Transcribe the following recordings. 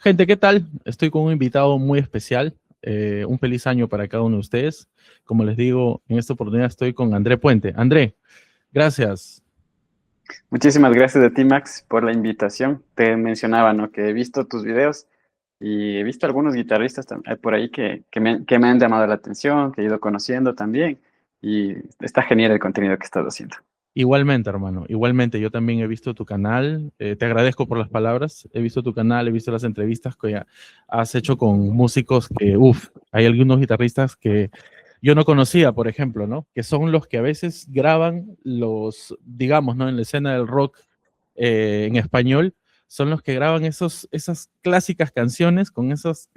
Gente, ¿qué tal? Estoy con un invitado muy especial. Un feliz año para cada uno de ustedes. Como les digo, en esta oportunidad estoy con André Puente. André, gracias. Muchísimas gracias a ti, Max, por la invitación. Te mencionaba, ¿no? Que he visto tus videos y he visto algunos guitarristas por ahí que me han llamado la atención, que he ido conociendo también. Y está genial el contenido que estás haciendo. Igualmente, hermano, igualmente, yo también he visto tu canal. Te agradezco por las palabras. He visto tu canal, he visto las entrevistas que has hecho con músicos que, uff, hay algunos guitarristas que yo no conocía, por ejemplo, ¿no? Que son los que a veces graban los, digamos, ¿no? En la escena del rock en español, son los que graban esas clásicas canciones con esas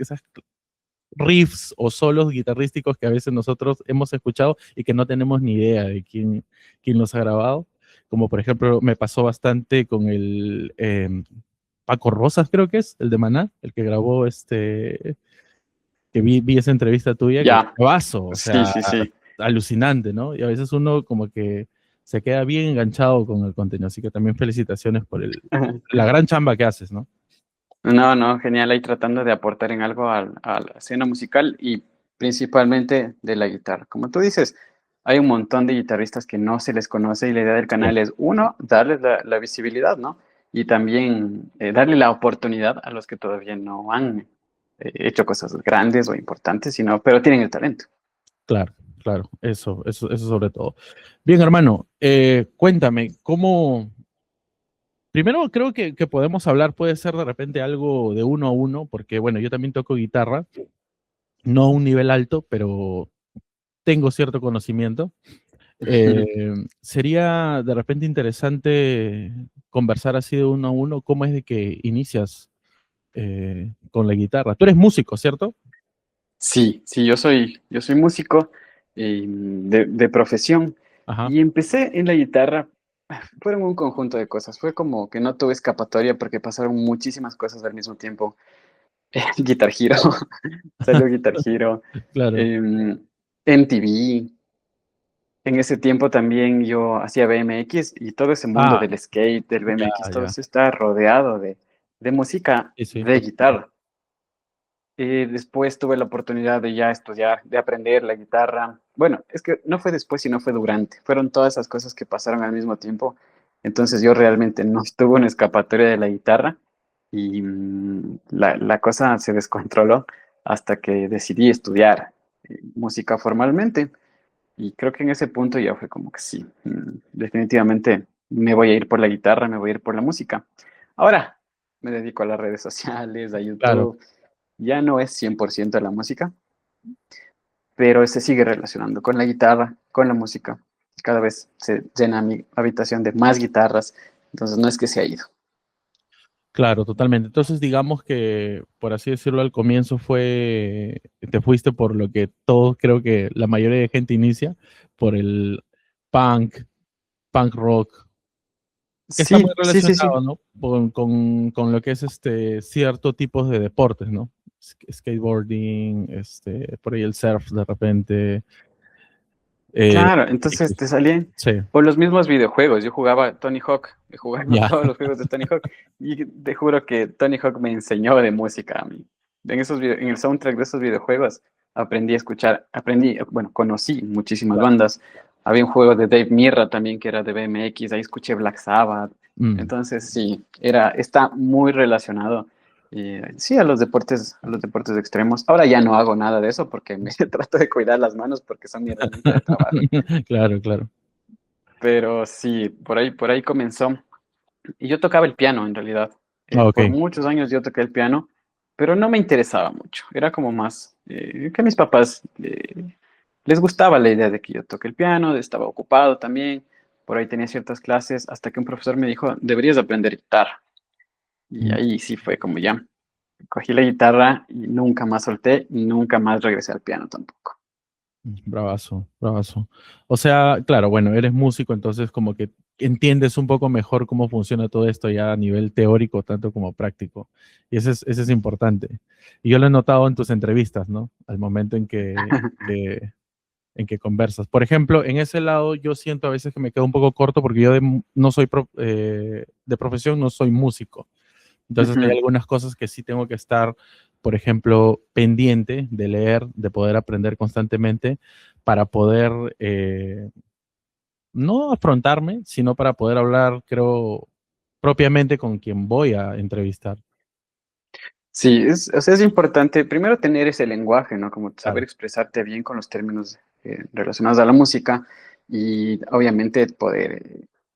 riffs o solos guitarrísticos que a veces nosotros hemos escuchado y que no tenemos ni idea de quién los ha grabado. Como por ejemplo me pasó bastante con el Paco Rosas, creo que es, el de Maná, el que grabó que vi esa entrevista tuya, que Ya, vaso, o sí, sea, sí, sí. alucinante, ¿no? Y a veces uno como que se queda bien enganchado con el contenido, así que también felicitaciones por la gran chamba que haces, ¿no? No, no, genial ahí tratando de aportar en algo a la escena musical y principalmente de la guitarra. Como tú dices, hay un montón de guitarristas que no se les conoce y la idea del Sí. canal es, uno, darles la visibilidad, ¿no? Y también darle la oportunidad a los que todavía no han hecho cosas grandes o importantes, pero tienen el talento. Claro, claro, eso sobre todo. Bien, hermano, cuéntame, primero creo que podemos hablar, puede ser de repente algo de uno a uno, porque bueno, yo también toco guitarra, no a un nivel alto, pero tengo cierto conocimiento. Sería de repente interesante conversar así de uno a uno, cómo es de que inicias con la guitarra. Tú eres músico, ¿cierto? Sí, sí, yo soy músico de profesión Ajá. y empecé en la guitarra. Fueron un conjunto de cosas. Fue como que no tuve escapatoria porque pasaron muchísimas cosas al mismo tiempo. Guitar Hero, salió Guitar Hero, Claro. em, MTV. En ese tiempo también yo hacía BMX y todo ese mundo Ah, del skate, del ya, BMX, todo ya. eso está rodeado de música Sí, sí, de totalmente. guitarra. Después tuve la oportunidad de ya estudiar, de aprender la guitarra. Bueno, es que no fue después, sino fue durante. Fueron todas esas cosas que pasaron al mismo tiempo. Entonces yo realmente no tuve una escapatoria de la guitarra y la cosa se descontroló hasta que decidí estudiar música formalmente. Y creo que en ese punto ya fue como que sí, definitivamente me voy a ir por la guitarra, me voy a ir por la música. Ahora me dedico a las redes sociales, a Claro. YouTube. Ya no es 100% la música, pero se sigue relacionando con la guitarra, con la música. Cada vez se llena mi habitación de más guitarras, entonces no es que se ha ido. Claro, totalmente. Entonces, digamos que, por así decirlo, al comienzo te fuiste por lo que todos, creo que la mayoría de gente inicia, por el punk, punk rock, que está muy Sí, sí, sí, sí. relacionado, ¿no? Con lo que es cierto tipos de deportes, ¿no? Skateboarding, por ahí el surf de repente. eh, Claro, entonces te salían sí, por los mismos videojuegos. Yo jugaba Tony Hawk, me jugaba ya, todos los juegos de Tony Hawk y te juro que Tony Hawk me enseñó de música a mí. En el soundtrack de esos videojuegos aprendí a escuchar, bueno, conocí muchísimas bandas. Había un juego de Dave Mirra también que era de BMX, ahí escuché Black Sabbath. mm, Entonces sí, está muy relacionado. Sí, a los deportes extremos. Ahora ya no hago nada de eso porque me trato de cuidar las manos porque son mi herramienta de trabajo. claro, claro. Pero sí, por ahí comenzó. Y yo tocaba el piano en realidad. Ah, ok. Por muchos años yo toqué el piano, pero no me interesaba mucho. Era como más que a mis papás les gustaba la idea de que yo toque el piano, estaba ocupado también. Por ahí tenía ciertas clases hasta que un profesor me dijo, deberías aprender guitarra. Y Mm. ahí sí fue como ya. Cogí la guitarra y nunca más solté y nunca más regresé al piano tampoco. Bravazo, bravazo. O sea, claro, bueno, eres músico, entonces como que entiendes un poco mejor cómo funciona todo esto ya a nivel teórico, tanto como práctico. Y ese es importante. Y yo lo he notado en tus entrevistas, ¿no? Al momento en que conversas. Por ejemplo, en ese lado yo siento a veces que me quedo un poco corto porque yo no soy de profesión, no soy músico, Entonces hay Ujú. algunas cosas que sí tengo que estar, por ejemplo, pendiente de leer, de poder aprender constantemente para poder no afrontarme, sino para poder hablar, creo, propiamente con quien voy a entrevistar. Sí, o sea, es importante primero tener ese lenguaje, ¿no? Como saber Claro, expresarte bien con los términos relacionados a la música y obviamente poder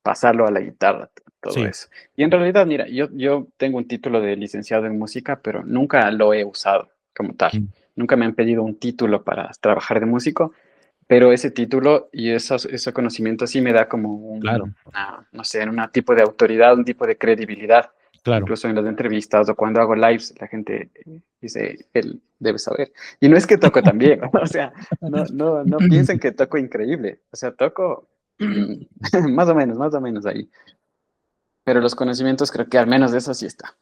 pasarlo a la guitarra, todo sí, eso. Y en realidad, mira, yo tengo un título de licenciado en música, pero nunca lo he usado como tal. mm, Nunca me han pedido un título para trabajar de músico, pero ese título y ese conocimiento sí me da como claro, no sé, un tipo de autoridad, un tipo de credibilidad, claro. incluso en las entrevistas o cuando hago lives, la gente dice, él debe saber. Y no es que toco tan bien, o sea, no piensen que toco increíble, o sea, toco más o menos ahí, pero los conocimientos creo que al menos de eso sí está.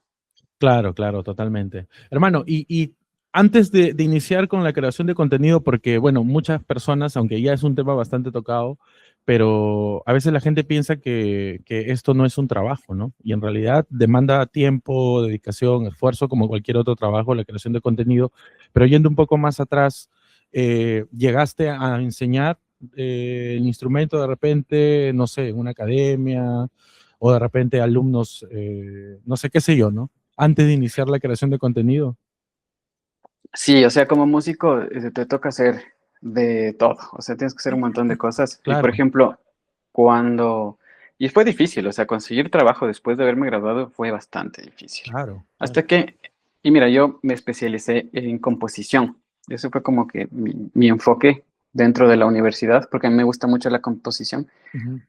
Claro, claro, totalmente. Hermano, y antes de iniciar con la creación de contenido, porque, bueno, muchas personas, aunque ya es un tema bastante tocado, pero a veces la gente piensa que esto no es un trabajo, ¿no? Y en realidad demanda tiempo, dedicación, esfuerzo, como cualquier otro trabajo, la creación de contenido. Pero yendo un poco más atrás, ¿llegaste a enseñar el instrumento de repente, no sé, en una academia, o de repente alumnos, no sé, qué sé yo, ¿no? Antes de iniciar la creación de contenido. Sí, o sea, como músico te toca hacer de todo, o sea, tienes que hacer un montón de cosas. Y por Claro, ejemplo, cuando... Y fue difícil, o sea, conseguir trabajo después de haberme graduado fue bastante difícil. claro, claro. Hasta que, y mira, yo me especialicé en composición. Eso fue como que mi enfoque dentro de la universidad, porque a mí me gusta mucho la composición, Ujú.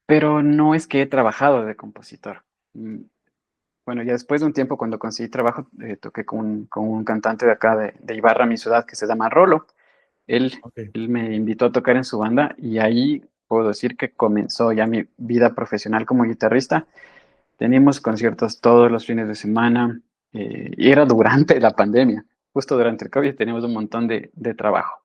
pero no es que he trabajado de compositor. Bueno, ya después de un tiempo, cuando conseguí trabajo, toqué con un cantante de acá, de Ibarra, mi ciudad, que se llama Rolo. Él, Ok, él me invitó a tocar en su banda y ahí puedo decir que comenzó ya mi vida profesional como guitarrista. Teníamos conciertos todos los fines de semana y era durante la pandemia. Justo durante el COVID teníamos un montón de trabajo.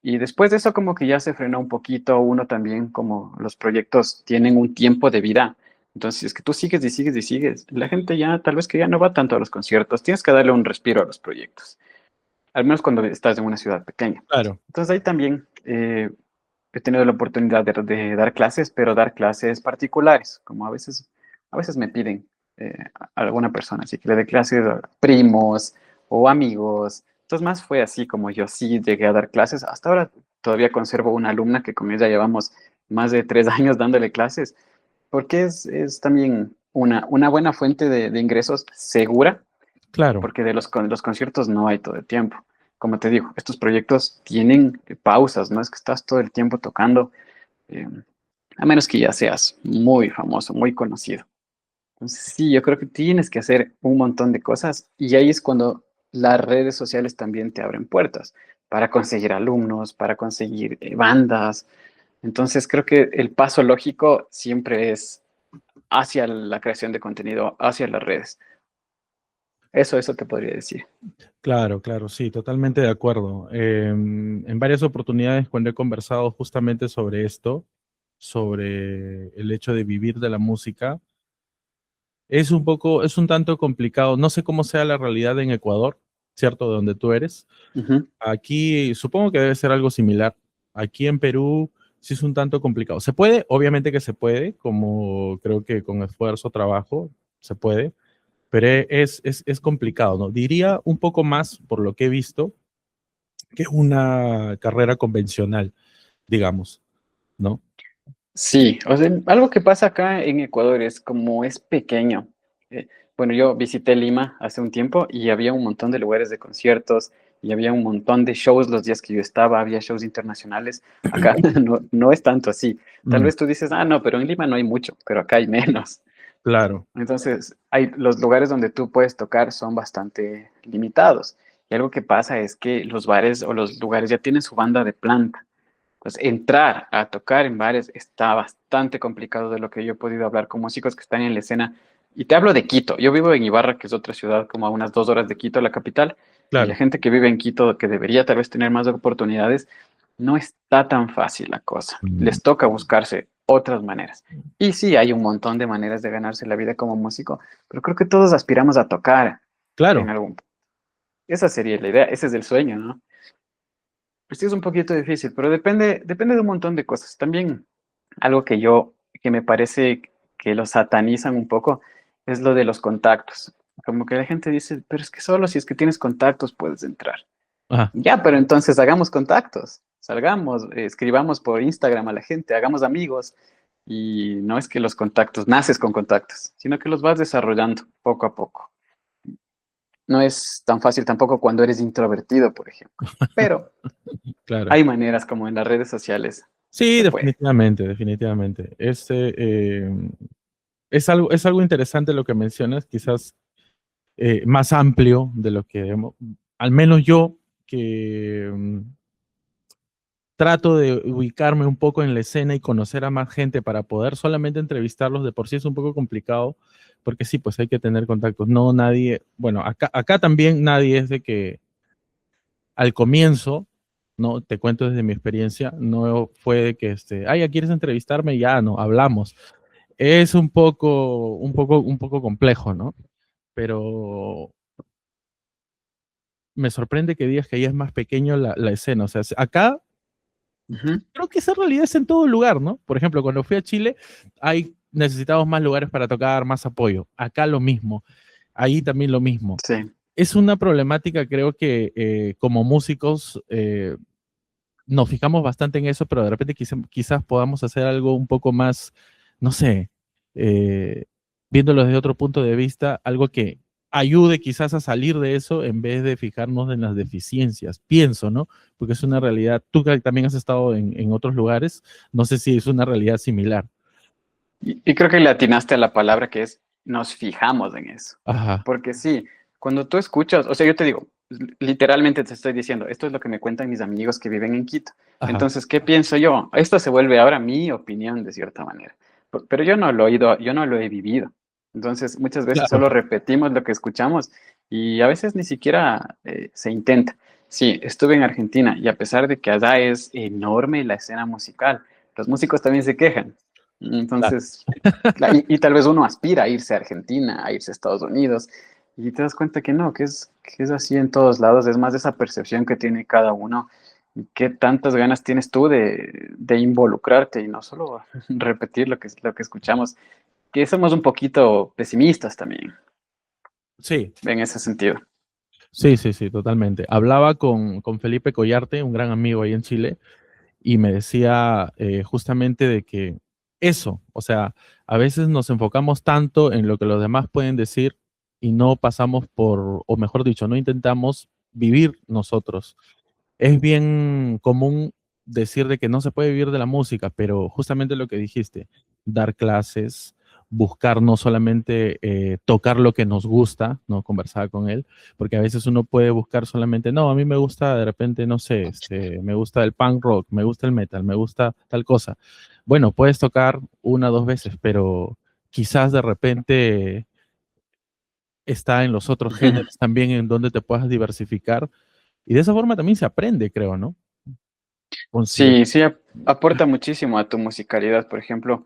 Y después de eso como que ya se frenó un poquito, uno también como los proyectos tienen un tiempo de vida. Entonces, si es que tú sigues y sigues y sigues, la gente ya tal vez que ya no va tanto a los conciertos, tienes que darle un respiro a los proyectos, al menos cuando estás en una ciudad pequeña. claro, Entonces ahí también he tenido la oportunidad de dar clases, pero dar clases particulares, como a veces me piden alguna persona, así que le dé clases a primos o amigos. Entonces más fue así como yo sí llegué a dar clases. Hasta ahora todavía conservo una alumna que con ella llevamos más de 3 años dándole clases, porque es también una buena fuente de ingresos segura claro, porque de los conciertos no hay todo el tiempo. Como te digo, estos proyectos tienen pausas, no es que estás todo el tiempo tocando, eh, a menos que ya seas muy famoso, muy conocido. Entonces, sí, yo creo que tienes que hacer un montón de cosas y ahí es cuando las redes sociales también te abren puertas para conseguir alumnos, para conseguir bandas. Entonces, creo que el paso lógico siempre es hacia la creación de contenido, hacia las redes. Eso te podría decir. claro, claro, sí, totalmente de acuerdo. En varias oportunidades cuando he conversado justamente sobre esto, sobre el hecho de vivir de la música, es un poco, es un tanto complicado. No sé cómo sea la realidad en Ecuador, ¿cierto? De donde tú eres. Ujú. Aquí supongo que debe ser algo similar. Aquí en Perú sí es un tanto complicado. Se puede, obviamente que se puede, como creo que con esfuerzo, trabajo, se puede, pero es complicado, ¿no? Diría un poco más, por lo que he visto, que una carrera convencional, digamos, ¿no? Sí, o sea, algo que pasa acá en Ecuador es como es pequeño. eh, bueno, yo visité Lima hace un tiempo y había un montón de lugares de conciertos y había un montón de shows los días que yo estaba, había shows internacionales. Acá no es tanto así. Tal Mm, vez tú dices, ah, no, pero en Lima no hay mucho, pero acá hay menos. claro, Entonces, los lugares donde tú puedes tocar son bastante limitados. Y algo que pasa es que los bares o los lugares ya tienen su banda de planta. Pues entrar a tocar en bares está bastante complicado de lo que yo he podido hablar con músicos que están en la escena. Y te hablo de Quito. Yo vivo en Ibarra, que es otra ciudad como a unas 2 horas de Quito, la capital. Y la claro. gente que vive en Quito, que debería tal vez tener más oportunidades, no está tan fácil la cosa. Mm, Les toca buscarse otras maneras. Y sí, hay un montón de maneras de ganarse la vida como músico, pero creo que todos aspiramos a tocar en Claro. algún punto. Esa sería la idea, ese es el sueño, ¿no? Pues sí es un poquito difícil, pero depende de un montón de cosas. También algo que me parece que lo satanizan un poco, es lo de los contactos. Como que la gente dice, pero es que solo si es que tienes contactos puedes entrar. Ajá. Ya, pero entonces hagamos contactos, salgamos, escribamos por Instagram a la gente, hagamos amigos. Y no es que los contactos, naces con contactos, sino que los vas desarrollando poco a poco. No es tan fácil tampoco cuando eres introvertido, por ejemplo. Pero Claro. hay maneras como en las redes sociales. Sí, Se puede. definitivamente, definitivamente. Es algo interesante lo que mencionas, quizás más amplio de lo que al menos yo, que trato de ubicarme un poco en la escena y conocer a más gente para poder solamente entrevistarlos de por sí es un poco complicado, porque sí, pues hay que tener contactos. No nadie, bueno, acá también nadie es de que al comienzo, no, te cuento desde mi experiencia, no fue de que ay, ¿ya quieres entrevistarme? Ya no, hablamos. Es un poco complejo, ¿no? Pero me sorprende que digas que ahí es más pequeño la escena. O sea, acá Ujú. creo que esa realidad es en todo lugar, ¿no? Por ejemplo, cuando fui a Chile, necesitamos más lugares para tocar, más apoyo. Acá lo mismo, ahí también lo mismo. Sí. Es una problemática, creo que como músicos nos fijamos bastante en eso, pero de repente quizás podamos hacer algo un poco más, no sé, eh, viéndolo desde otro punto de vista, algo que ayude quizás a salir de eso en vez de fijarnos en las deficiencias. Pienso, ¿no? Porque es una realidad. Tú que también has estado en otros lugares, no sé si es una realidad similar. Y creo que le atinaste a la palabra que es nos fijamos en eso. Ajá, Porque sí, cuando tú escuchas, o sea, yo te digo, literalmente te estoy diciendo, esto es lo que me cuentan mis amigos que viven en Quito. ajá, Entonces, ¿qué pienso yo? Esto se vuelve ahora mi opinión de cierta manera. Pero yo no lo he oído, yo no lo he vivido. Entonces, muchas veces claro, solo repetimos lo que escuchamos y a veces ni siquiera se intenta. Sí, estuve en Argentina y a pesar de que allá es enorme la escena musical, los músicos también se quejan. claro. Entonces, y tal vez uno aspira a irse a Argentina, a irse a Estados Unidos, y te das cuenta que no, que es así en todos lados, es más esa percepción que tiene cada uno y qué tantas ganas tienes tú de involucrarte y no solo repetir lo que escuchamos, que somos un poquito pesimistas también Sí, en ese sentido. sí, sí, sí, totalmente. Hablaba con Felipe Collarte, un gran amigo ahí en Chile, y me decía justamente de que eso, o sea, a veces nos enfocamos tanto en lo que los demás pueden decir y no pasamos por, o mejor dicho, no intentamos vivir nosotros. Es bien común decir de que no se puede vivir de la música, pero justamente lo que dijiste, dar clases, buscar no solamente tocar lo que nos gusta, no conversar con él, porque a veces uno puede buscar solamente, no, a mí me gusta de repente, no sé, me gusta el punk rock, me gusta el metal, me gusta tal cosa. Bueno, puedes tocar una o dos veces, pero quizás de repente está en los otros géneros también en donde te puedas diversificar y de esa forma también se aprende, creo, ¿no? Considero. Sí, sí, aporta muchísimo a tu musicalidad, por ejemplo.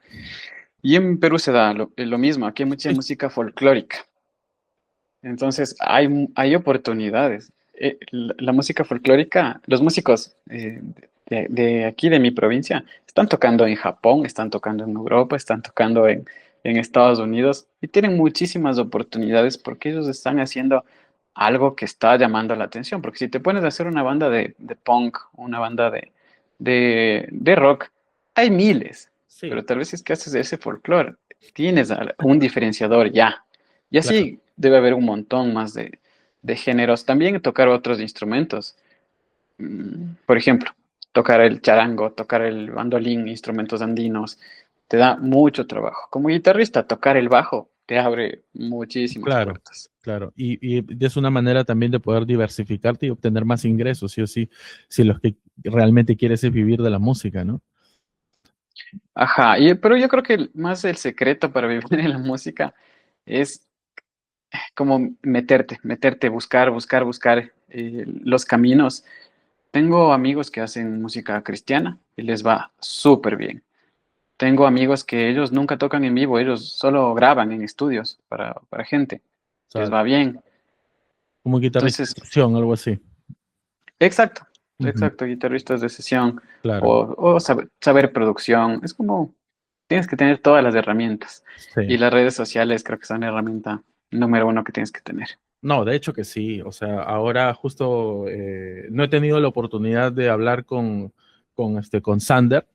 Y en Perú se da lo mismo, aquí hay mucha Sí. música folclórica. Entonces, hay oportunidades. La música folclórica, los músicos de aquí, de mi provincia, están tocando en Japón, están tocando en Europa, están tocando en Estados Unidos y tienen muchísimas oportunidades porque ellos están haciendo algo que está llamando la atención. Porque si te pones a hacer una banda de punk, una banda de rock, hay miles, Sí, pero tal vez si es que haces ese folclore, tienes un diferenciador ya. Y claro, así debe haber un montón más de géneros. También tocar otros instrumentos. Por ejemplo, tocar el charango, tocar el bandolín, instrumentos andinos, te da mucho trabajo. Como guitarrista, tocar el bajo te abre muchísimas claro, puertas. claro. Y es una manera también de poder diversificarte y obtener más ingresos, sí o sí, si lo que realmente quieres es vivir de la música, ¿no? Ajá, pero yo creo que más el secreto para vivir en la música es como meterte, buscar los caminos. Tengo amigos que hacen música cristiana y les va súper bien. tengo amigos que ellos nunca tocan en vivo, ellos solo graban en estudios para gente, O les sea, va bien. como guitarrista Entonces, de sesión, algo así. exacto, Ujú, exacto, guitarristas de sesión claro, o saber producción, es como tienes que tener todas las herramientas y sí. las redes sociales creo que son la herramienta número uno que tienes que tener. No, de hecho que sí. O sea, ahora justo no he tenido la oportunidad de hablar con Sander,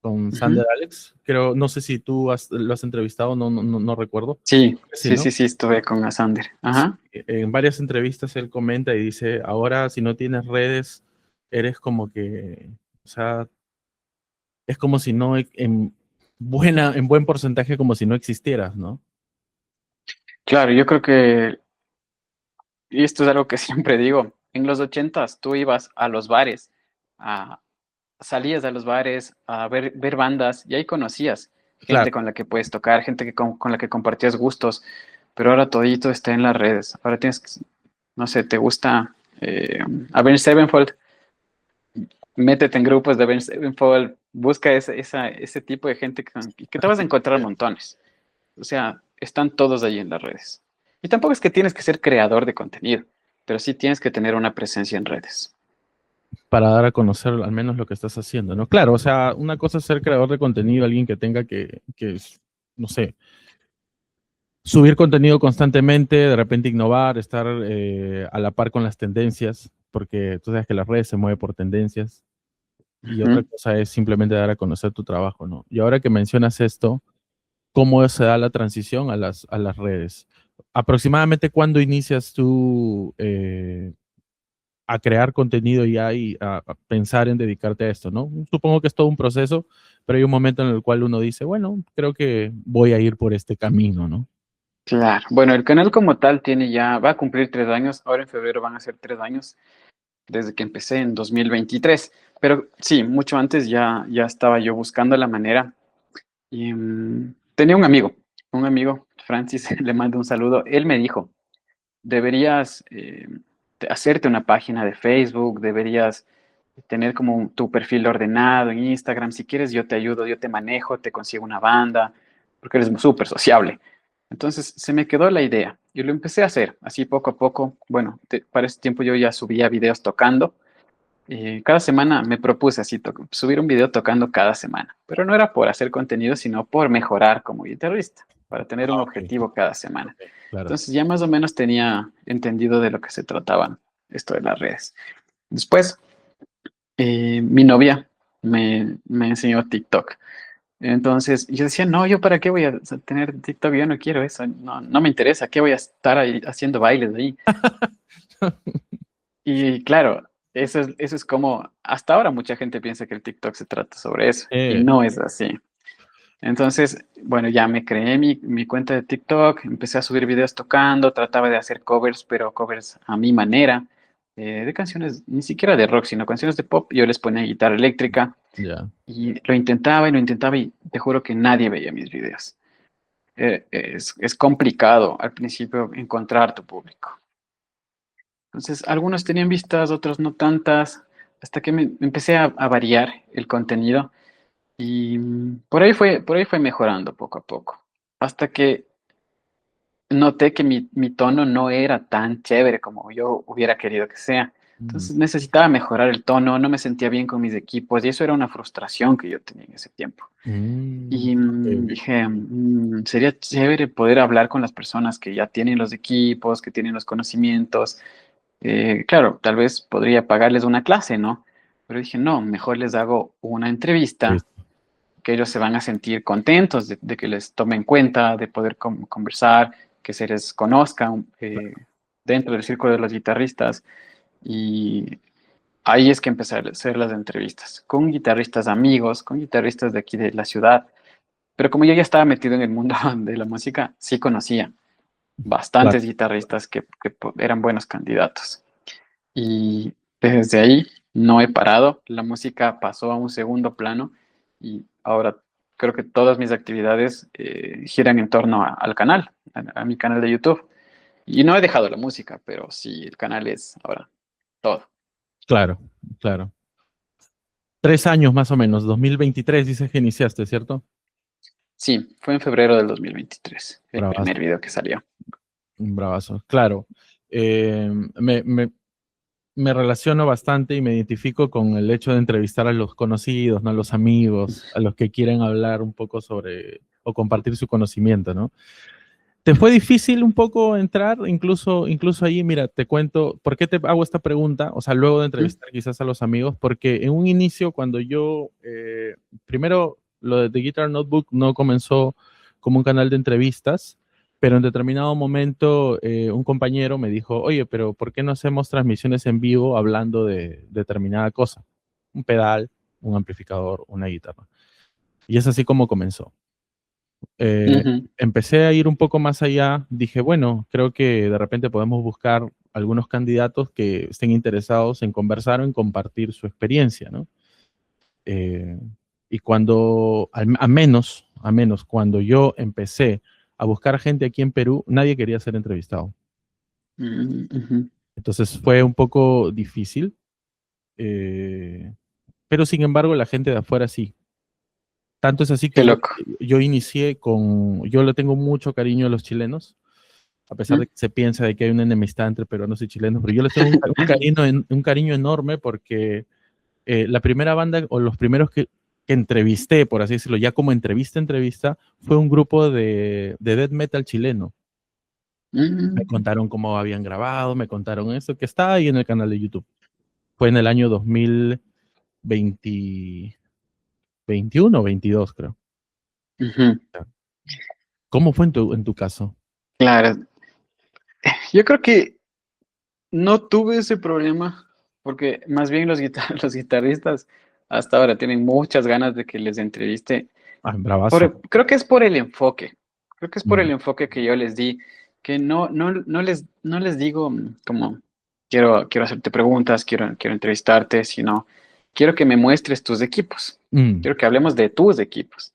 con Ujú. Sander Alex. Creo, no sé si lo has entrevistado, no recuerdo. Sí, Sí, sí, ¿no? sí, sí, estuve con Asander. Ajá. En varias entrevistas él comenta y dice, ahora si no tienes redes, eres como que, o sea, es como si no, en buen porcentaje como si no existieras, ¿no? Claro, yo creo que, y esto es algo que siempre digo, en los ochentas tú ibas a los bares, a, salías a los bares a ver bandas y ahí conocías gente Claro, con la que puedes tocar, gente con la que compartías gustos, pero ahora todito está en las redes. Ahora tienes, no sé, te gusta Avenged Sevenfold, métete en grupos de Avenged Sevenfold, busca ese tipo de gente que te vas a encontrar montones. O sea, están todos ahí en las redes. Y tampoco es que tienes que ser creador de contenido, pero sí tienes que tener una presencia en redes. para dar a conocer al menos lo que estás haciendo, ¿no? Claro, o sea, una cosa es ser creador de contenido, alguien que tenga no sé, subir contenido constantemente, de repente innovar, estar a la par con las tendencias, porque tú sabes que las redes se mueven por tendencias, y otra Ujú. cosa es simplemente dar a conocer tu trabajo, ¿no? Y ahora que mencionas esto, ¿cómo se da la transición a las redes? ¿Aproximadamente cuándo inicias tú a crear contenido ya y a pensar en dedicarte a esto, ¿no? Supongo que es todo un proceso, pero hay un momento en el cual uno dice, bueno, creo que voy a ir por este camino, ¿no? Claro. Bueno, el canal como tal tiene ya, va a cumplir 3 años. Ahora en febrero van a ser 3 años desde que empecé en 2023. Pero sí, mucho antes ya estaba yo buscando la manera. Y tenía un amigo, Francis, le mando un saludo. Él me dijo, deberías hacerte una página de Facebook, deberías tener como tu perfil ordenado en Instagram. Si quieres, yo te ayudo, yo te manejo, te consigo una banda, porque eres súper sociable. Entonces se me quedó la idea y lo empecé a hacer así poco a poco. Bueno, para ese tiempo yo ya subía videos tocando. Cada semana me propuse así, subir un video tocando cada semana, pero no era por hacer contenido, sino por mejorar como guitarrista, para tener un Ah, ok, objetivo cada semana. ok, claro. Entonces ya más o menos tenía entendido de lo que se trataba esto de las redes. Después, mi novia me enseñó TikTok. Entonces yo decía, no, yo para qué voy a tener TikTok, yo no quiero eso, no, no me interesa, ¿qué voy a estar ahí haciendo bailes ahí? Y claro, eso es como, hasta ahora mucha gente piensa que el TikTok se trata sobre eso, y Eh, no es así. Entonces, bueno, ya me creé mi cuenta de TikTok, empecé a subir videos tocando, trataba de hacer covers, pero covers a mi manera, de canciones, ni siquiera de rock, sino canciones de pop. Yo les ponía guitarra eléctrica ya, y lo intentaba y te juro que nadie veía mis videos. Es complicado al principio encontrar tu público. Entonces, algunos tenían vistas, otros no tantas, hasta que me empecé a variar el contenido y por ahí fue mejorando poco a poco. Hasta que noté que mi tono no era tan chévere como yo hubiera querido que sea. mm, Entonces necesitaba mejorar el tono, no me sentía bien con mis equipos y eso era una frustración que yo tenía en ese tiempo. Y ok, ok. dije, sería chévere poder hablar con las personas que ya tienen los equipos, que tienen los conocimientos. Claro, tal vez podría pagarles una clase, ¿no? Pero dije, no, mejor les hago una entrevista Listo. que ellos se van a sentir contentos de que les tomen en cuenta, de poder conversar, que se les conozca dentro del círculo de los guitarristas. Y ahí es que empecé a hacer las entrevistas con guitarristas amigos, con guitarristas de aquí de la ciudad. Pero como yo ya estaba metido en el mundo de la música, sí conocía Claro, bastantes guitarristas que eran buenos candidatos. Y desde ahí no he parado, la música pasó a un segundo plano y ahora creo que todas mis actividades giran en torno al canal, a mi canal de YouTube. Y no he dejado la música, pero sí, el canal es ahora todo. claro, claro. 3 años más o menos, 2023 dices que iniciaste, ¿cierto? Sí, fue en febrero del 2023, el primer Bravazo, video que salió. un bravazo. Claro, eh, me, me, me relaciono bastante y me identifico con el hecho de entrevistar a los conocidos, ¿no? A los amigos, a los que quieren hablar un poco sobre o compartir su conocimiento, ¿no? ¿Te fue difícil un poco entrar, incluso ahí? Mira, te cuento, ¿por qué te hago esta pregunta? O sea, luego de Ujú, entrevistar quizás a los amigos, porque en un inicio, cuando yo, primero, lo de The Guitar Notebook no comenzó como un canal de entrevistas, pero en determinado momento un compañero me dijo, oye, pero ¿por qué no hacemos transmisiones en vivo hablando de determinada cosa? Un pedal, un amplificador, una guitarra. Y es así como comenzó. Eh, ujú, Empecé a ir un poco más allá. Dije, bueno, creo que de repente podemos buscar algunos candidatos que estén interesados en conversar o en compartir su experiencia, ¿no? Eh, y cuando, a menos cuando yo empecé a buscar gente aquí en Perú, nadie quería ser entrevistado. ujú, ujú. Entonces fue un poco difícil, eh, pero sin embargo la gente de afuera sí. Tanto es así Qué que loco. yo inicié yo le tengo mucho cariño a los chilenos, a pesar de Ujú. que se piensa de que hay una enemistad entre peruanos y chilenos, pero yo les tengo un cariño enorme porque la primera banda o los primeros que entrevisté, por así decirlo, ya como entrevista, fue un grupo de death metal chileno. Me Mm, contaron cómo habían grabado, me contaron eso, que está ahí en el canal de YouTube. Fue en el año 2021 o 22, creo. ujú. ¿Cómo fue en tu caso? Claro, yo creo que no tuve ese problema porque más bien los guitarristas hasta ahora tienen muchas ganas de que les entreviste. Ah, bravazo. Creo que es por el enfoque. Creo que es por Mm, el enfoque que yo les di, que no les digo como quiero hacerte preguntas, quiero entrevistarte, sino quiero que me muestres tus equipos. mm. Quiero que hablemos de tus equipos.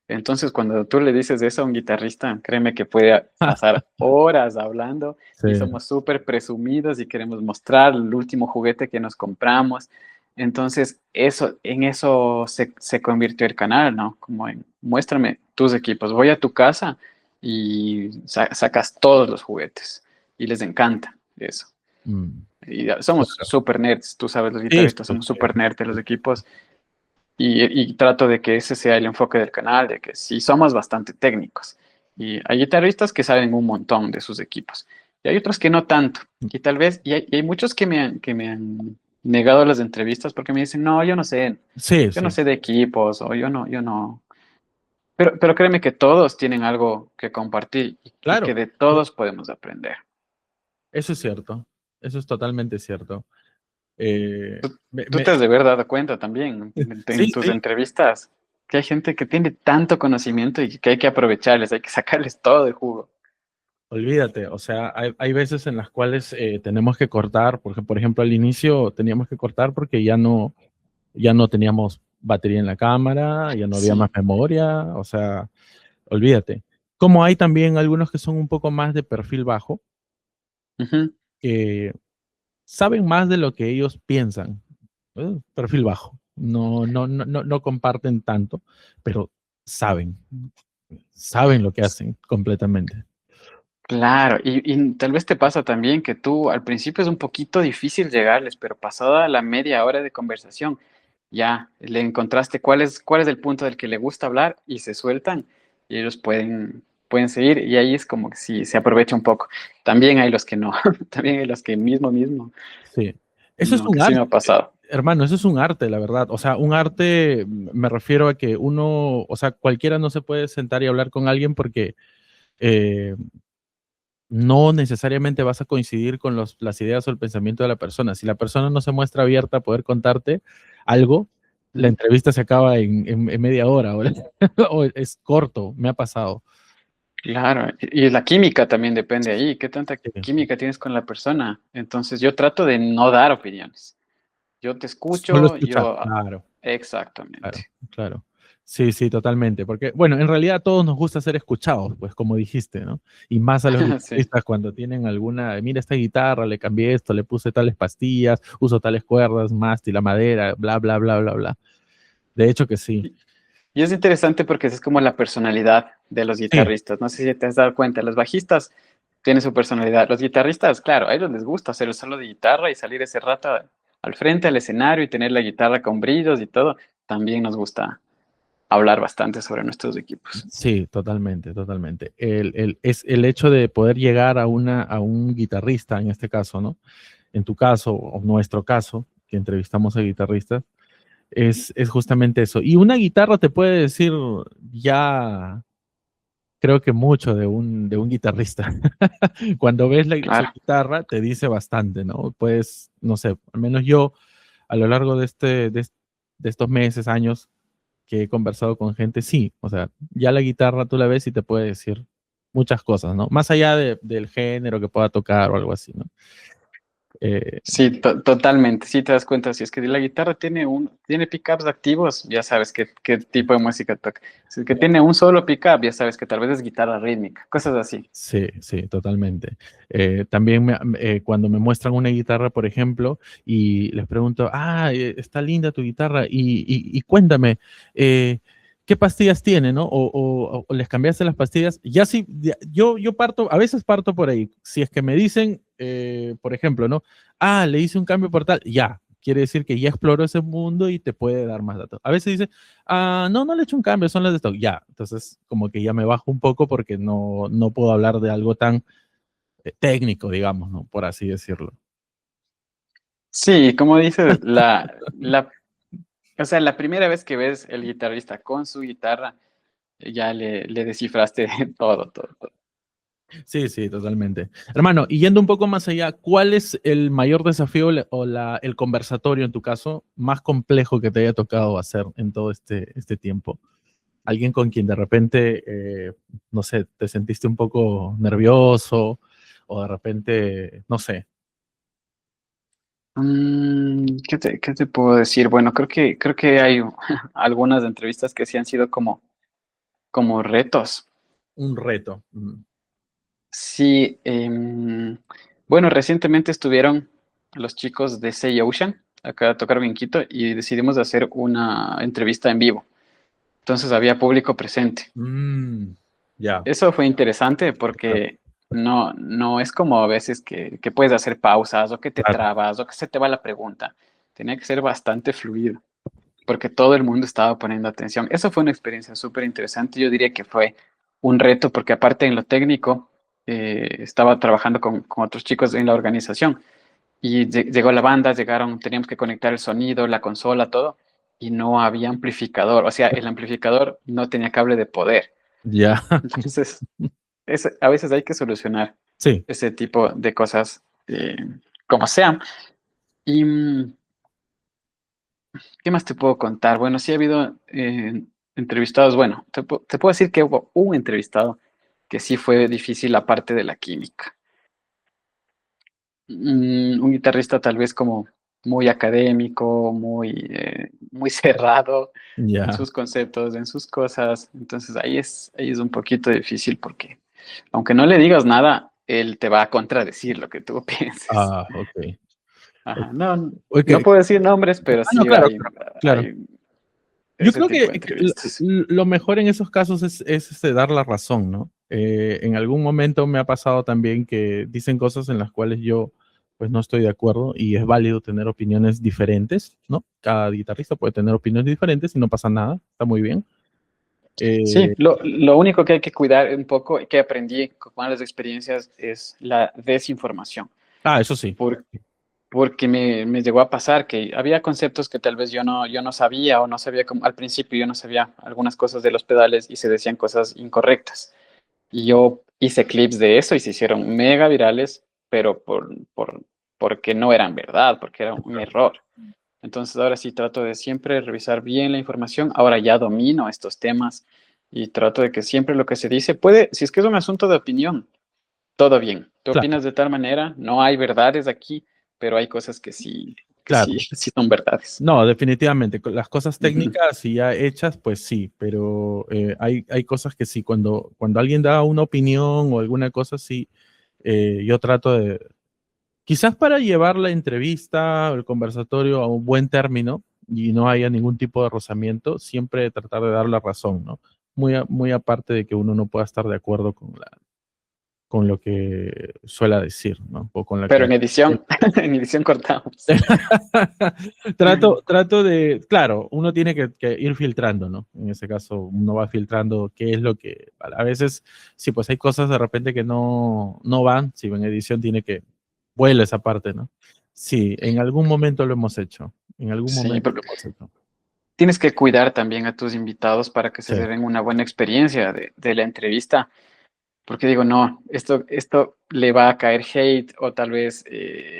Entonces, cuando tú le dices eso a un guitarrista, créeme que puede pasar horas hablando Sí. y somos súper presumidos y queremos mostrar el último juguete que nos compramos. Entonces, en eso se convirtió el canal, ¿no? Como en, muéstrame tus equipos. Voy a tu casa y sacas todos los juguetes y les encanta eso. Mm, Y somos claro. súper nerds, tú sabes, los Sí, guitarristas sí, somos sí. súper nerds de los equipos y trato de que ese sea el enfoque del canal, de que sí somos bastante técnicos. Y hay guitarristas que saben un montón de sus equipos. Y hay otros que no tanto. Y tal vez, y hay muchos que me han negado las entrevistas porque me dicen, no, Sí, yo no sí. sé de equipos, o yo no. Pero créeme que todos tienen algo que compartir y que Claro, de todos podemos aprender. eso es cierto. Eso es totalmente cierto. Eh, Tú, me- tú me- te has de haber dado cuenta también sí, en tus sí, entrevistas que hay gente que tiene tanto conocimiento y que hay que aprovecharles, hay que sacarles todo el jugo. olvídate. O sea, hay veces en las cuales tenemos que cortar, porque por ejemplo al inicio teníamos que cortar porque ya no teníamos batería en la cámara, ya no había más Sí. memoria, o sea, olvídate. Como hay también algunos que son un poco más de perfil bajo, Ujú. que saben más de lo que ellos piensan. Perfil bajo. No comparten tanto, pero saben, saben lo que hacen completamente. Claro, y tal vez te pasa también que tú al principio es un poquito difícil llegarles, pero pasada la media hora de conversación, ya le encontraste cuál es el punto del que le gusta hablar y se sueltan y ellos pueden seguir y ahí es como que sí, se aprovecha un poco. También hay los que no, también hay los que mismo, Sí. Eso es no, un que sí arte, me ha pasado. hermano, eso es un arte, la verdad. O sea, un arte, me refiero a que uno, o sea, cualquiera no se puede sentar y hablar con alguien porque eh, no necesariamente vas a coincidir con las ideas o el pensamiento de la persona. Si la persona no se muestra abierta a poder contarte algo, la Mm. entrevista se acaba en media hora o es corto, me ha pasado. Claro, y la química también depende ahí, qué tanta Sí. química tienes con la persona. Entonces yo trato de no dar opiniones. Yo te Solo escucho, escuchar, claro, claro, exactamente. claro. Sí, sí, totalmente. Porque, bueno, en realidad a todos nos gusta ser escuchados, pues como dijiste, ¿no? Y más a los Sí, guitarristas cuando tienen alguna, mira esta guitarra, le cambié esto, le puse tales pastillas, uso tales cuerdas, mástil, la madera, bla, bla, bla, bla, bla. De hecho que sí. Y es interesante porque es como la personalidad de los Sí, guitarristas. No sé si te has dado cuenta, los bajistas tienen su personalidad. Los guitarristas, claro, a ellos les gusta hacer el solo de guitarra y salir ese rato al frente al escenario y tener la guitarra con brillos y todo. También nos gusta hablar bastante sobre nuestros equipos. sí, totalmente, totalmente. Es el hecho de poder llegar a un guitarrista, en este caso, ¿no? En tu caso, o nuestro caso, que entrevistamos a guitarristas, es justamente eso. Y una guitarra te puede decir ya, creo que mucho de un guitarrista. Cuando ves su Claro. guitarra, te dice bastante, ¿no? Pues, no sé, al menos yo, a lo largo de estos meses, años que he conversado con gente, sí, o sea, ya la guitarra tú la ves y te puede decir muchas cosas, ¿no? Más allá del género que pueda tocar o algo así, ¿no? Eh, Sí, totalmente. Sí, te das cuenta. Si es que la guitarra tiene pickups activos, ya sabes qué tipo de música toca. Si es que tiene un solo pickup, ya sabes que tal vez es guitarra rítmica, cosas así. Sí, sí, totalmente. También cuando me muestran una guitarra, por ejemplo, y les pregunto, está linda tu guitarra, y cuéntame, ¿qué pastillas tiene, no? O les cambiaste las pastillas. Ya sí, yo parto, a veces parto por ahí. Si es que me dicen, por ejemplo, ¿no? Le hice un cambio por tal, ya. Quiere decir que ya exploró ese mundo y te puede dar más datos. A veces dice, no, no le he hecho un cambio, son las de stock. Ya, entonces como que ya me bajo un poco porque no puedo hablar de algo tan técnico, digamos, ¿no? Por así decirlo. Sí, como dices, o sea, la primera vez que ves el guitarrista con su guitarra, ya le descifraste todo, todo, todo. Sí, sí, totalmente. Hermano, y yendo un poco más allá, ¿cuál es el mayor desafío el conversatorio, en tu caso, más complejo que te haya tocado hacer en todo este tiempo? Alguien con quien de repente, no sé, te sentiste un poco nervioso o de repente, no sé. ¿Qué te puedo decir? Bueno, creo que hay algunas entrevistas que sí han sido como retos. Un reto. Sí, bueno, recientemente estuvieron los chicos de Say Ocean, acá tocaron en Quito y decidimos hacer una entrevista en vivo. Entonces había público presente. Ya. Eso fue interesante Claro, porque no es como a veces que puedes hacer pausas o que te claro. trabas o que se te va la pregunta. Tenía que ser bastante fluido porque todo el mundo estaba poniendo atención. Eso fue una experiencia súper interesante. Yo diría que fue un reto porque aparte en lo técnico estaba trabajando con otros chicos en la organización y llegó la banda, teníamos que conectar el sonido, la consola, todo, y no había amplificador. O sea, el amplificador no tenía cable de poder. Ya. Entonces, a veces hay que solucionar Sí. ese tipo de cosas como sean. Y ¿qué más te puedo contar? Bueno, sí ha habido entrevistados. Bueno, te puedo decir que hubo un entrevistado que sí fue difícil la parte de la química. Un guitarrista tal vez como muy académico, muy cerrado en Ya. sus conceptos, en sus cosas. Entonces ahí es un poquito difícil porque aunque no le digas nada, él te va a contradecir lo que tú pienses. Ok. Ajá. No, Ok. no puedo decir nombres, pero No, sí claro, hay, claro, claro. hay Yo ese creo tipo que de entrevistas. lo mejor en esos casos es dar la razón, ¿no? En algún momento me ha pasado también que dicen cosas en las cuales yo pues no estoy de acuerdo y es válido tener opiniones diferentes, ¿no? Cada guitarrista puede tener opiniones diferentes y no pasa nada, está muy bien. Sí, Eh, lo único que hay que cuidar un poco, que aprendí con las experiencias, es la desinformación. Eso sí, Por- Porque me llegó a pasar que había conceptos que tal vez yo no sabía o no sabía como al principio yo no sabía algunas cosas de los pedales y se decían cosas incorrectas. Y yo hice clips de eso y se hicieron mega virales, pero porque no eran verdad, porque era un error. Entonces ahora sí trato de siempre revisar bien la información. Ahora ya domino estos temas y trato de que siempre lo que se dice si es que es un asunto de opinión, todo bien. Tú claro, opinas de tal manera, no hay verdades aquí, pero hay cosas que claro. sí, sí son verdades. No, definitivamente, con las cosas Ujú. técnicas y ya hechas, pues sí, pero hay cosas que sí, cuando alguien da una opinión o alguna cosa, sí, yo trato de, quizás para llevar la entrevista o el conversatorio a un buen término, y no haya ningún tipo de rozamiento, siempre tratar de dar la razón, ¿no? Muy aparte de que uno no pueda estar de acuerdo con lo que suele decir, ¿no? O con la Pero que... en edición, en edición cortamos. Trato de, claro, uno tiene que ir filtrando, ¿no? En ese caso, uno va filtrando qué es lo que, a veces, sí, pues hay cosas de repente que no van, si en edición tiene que, vuela esa parte, ¿no? Sí, en algún momento lo hemos hecho, en algún Sí, momento pero lo hemos hecho. tienes que cuidar también a tus invitados para que se Sí, lleven una buena experiencia de la entrevista. Porque digo, no, esto le va a caer hate o tal vez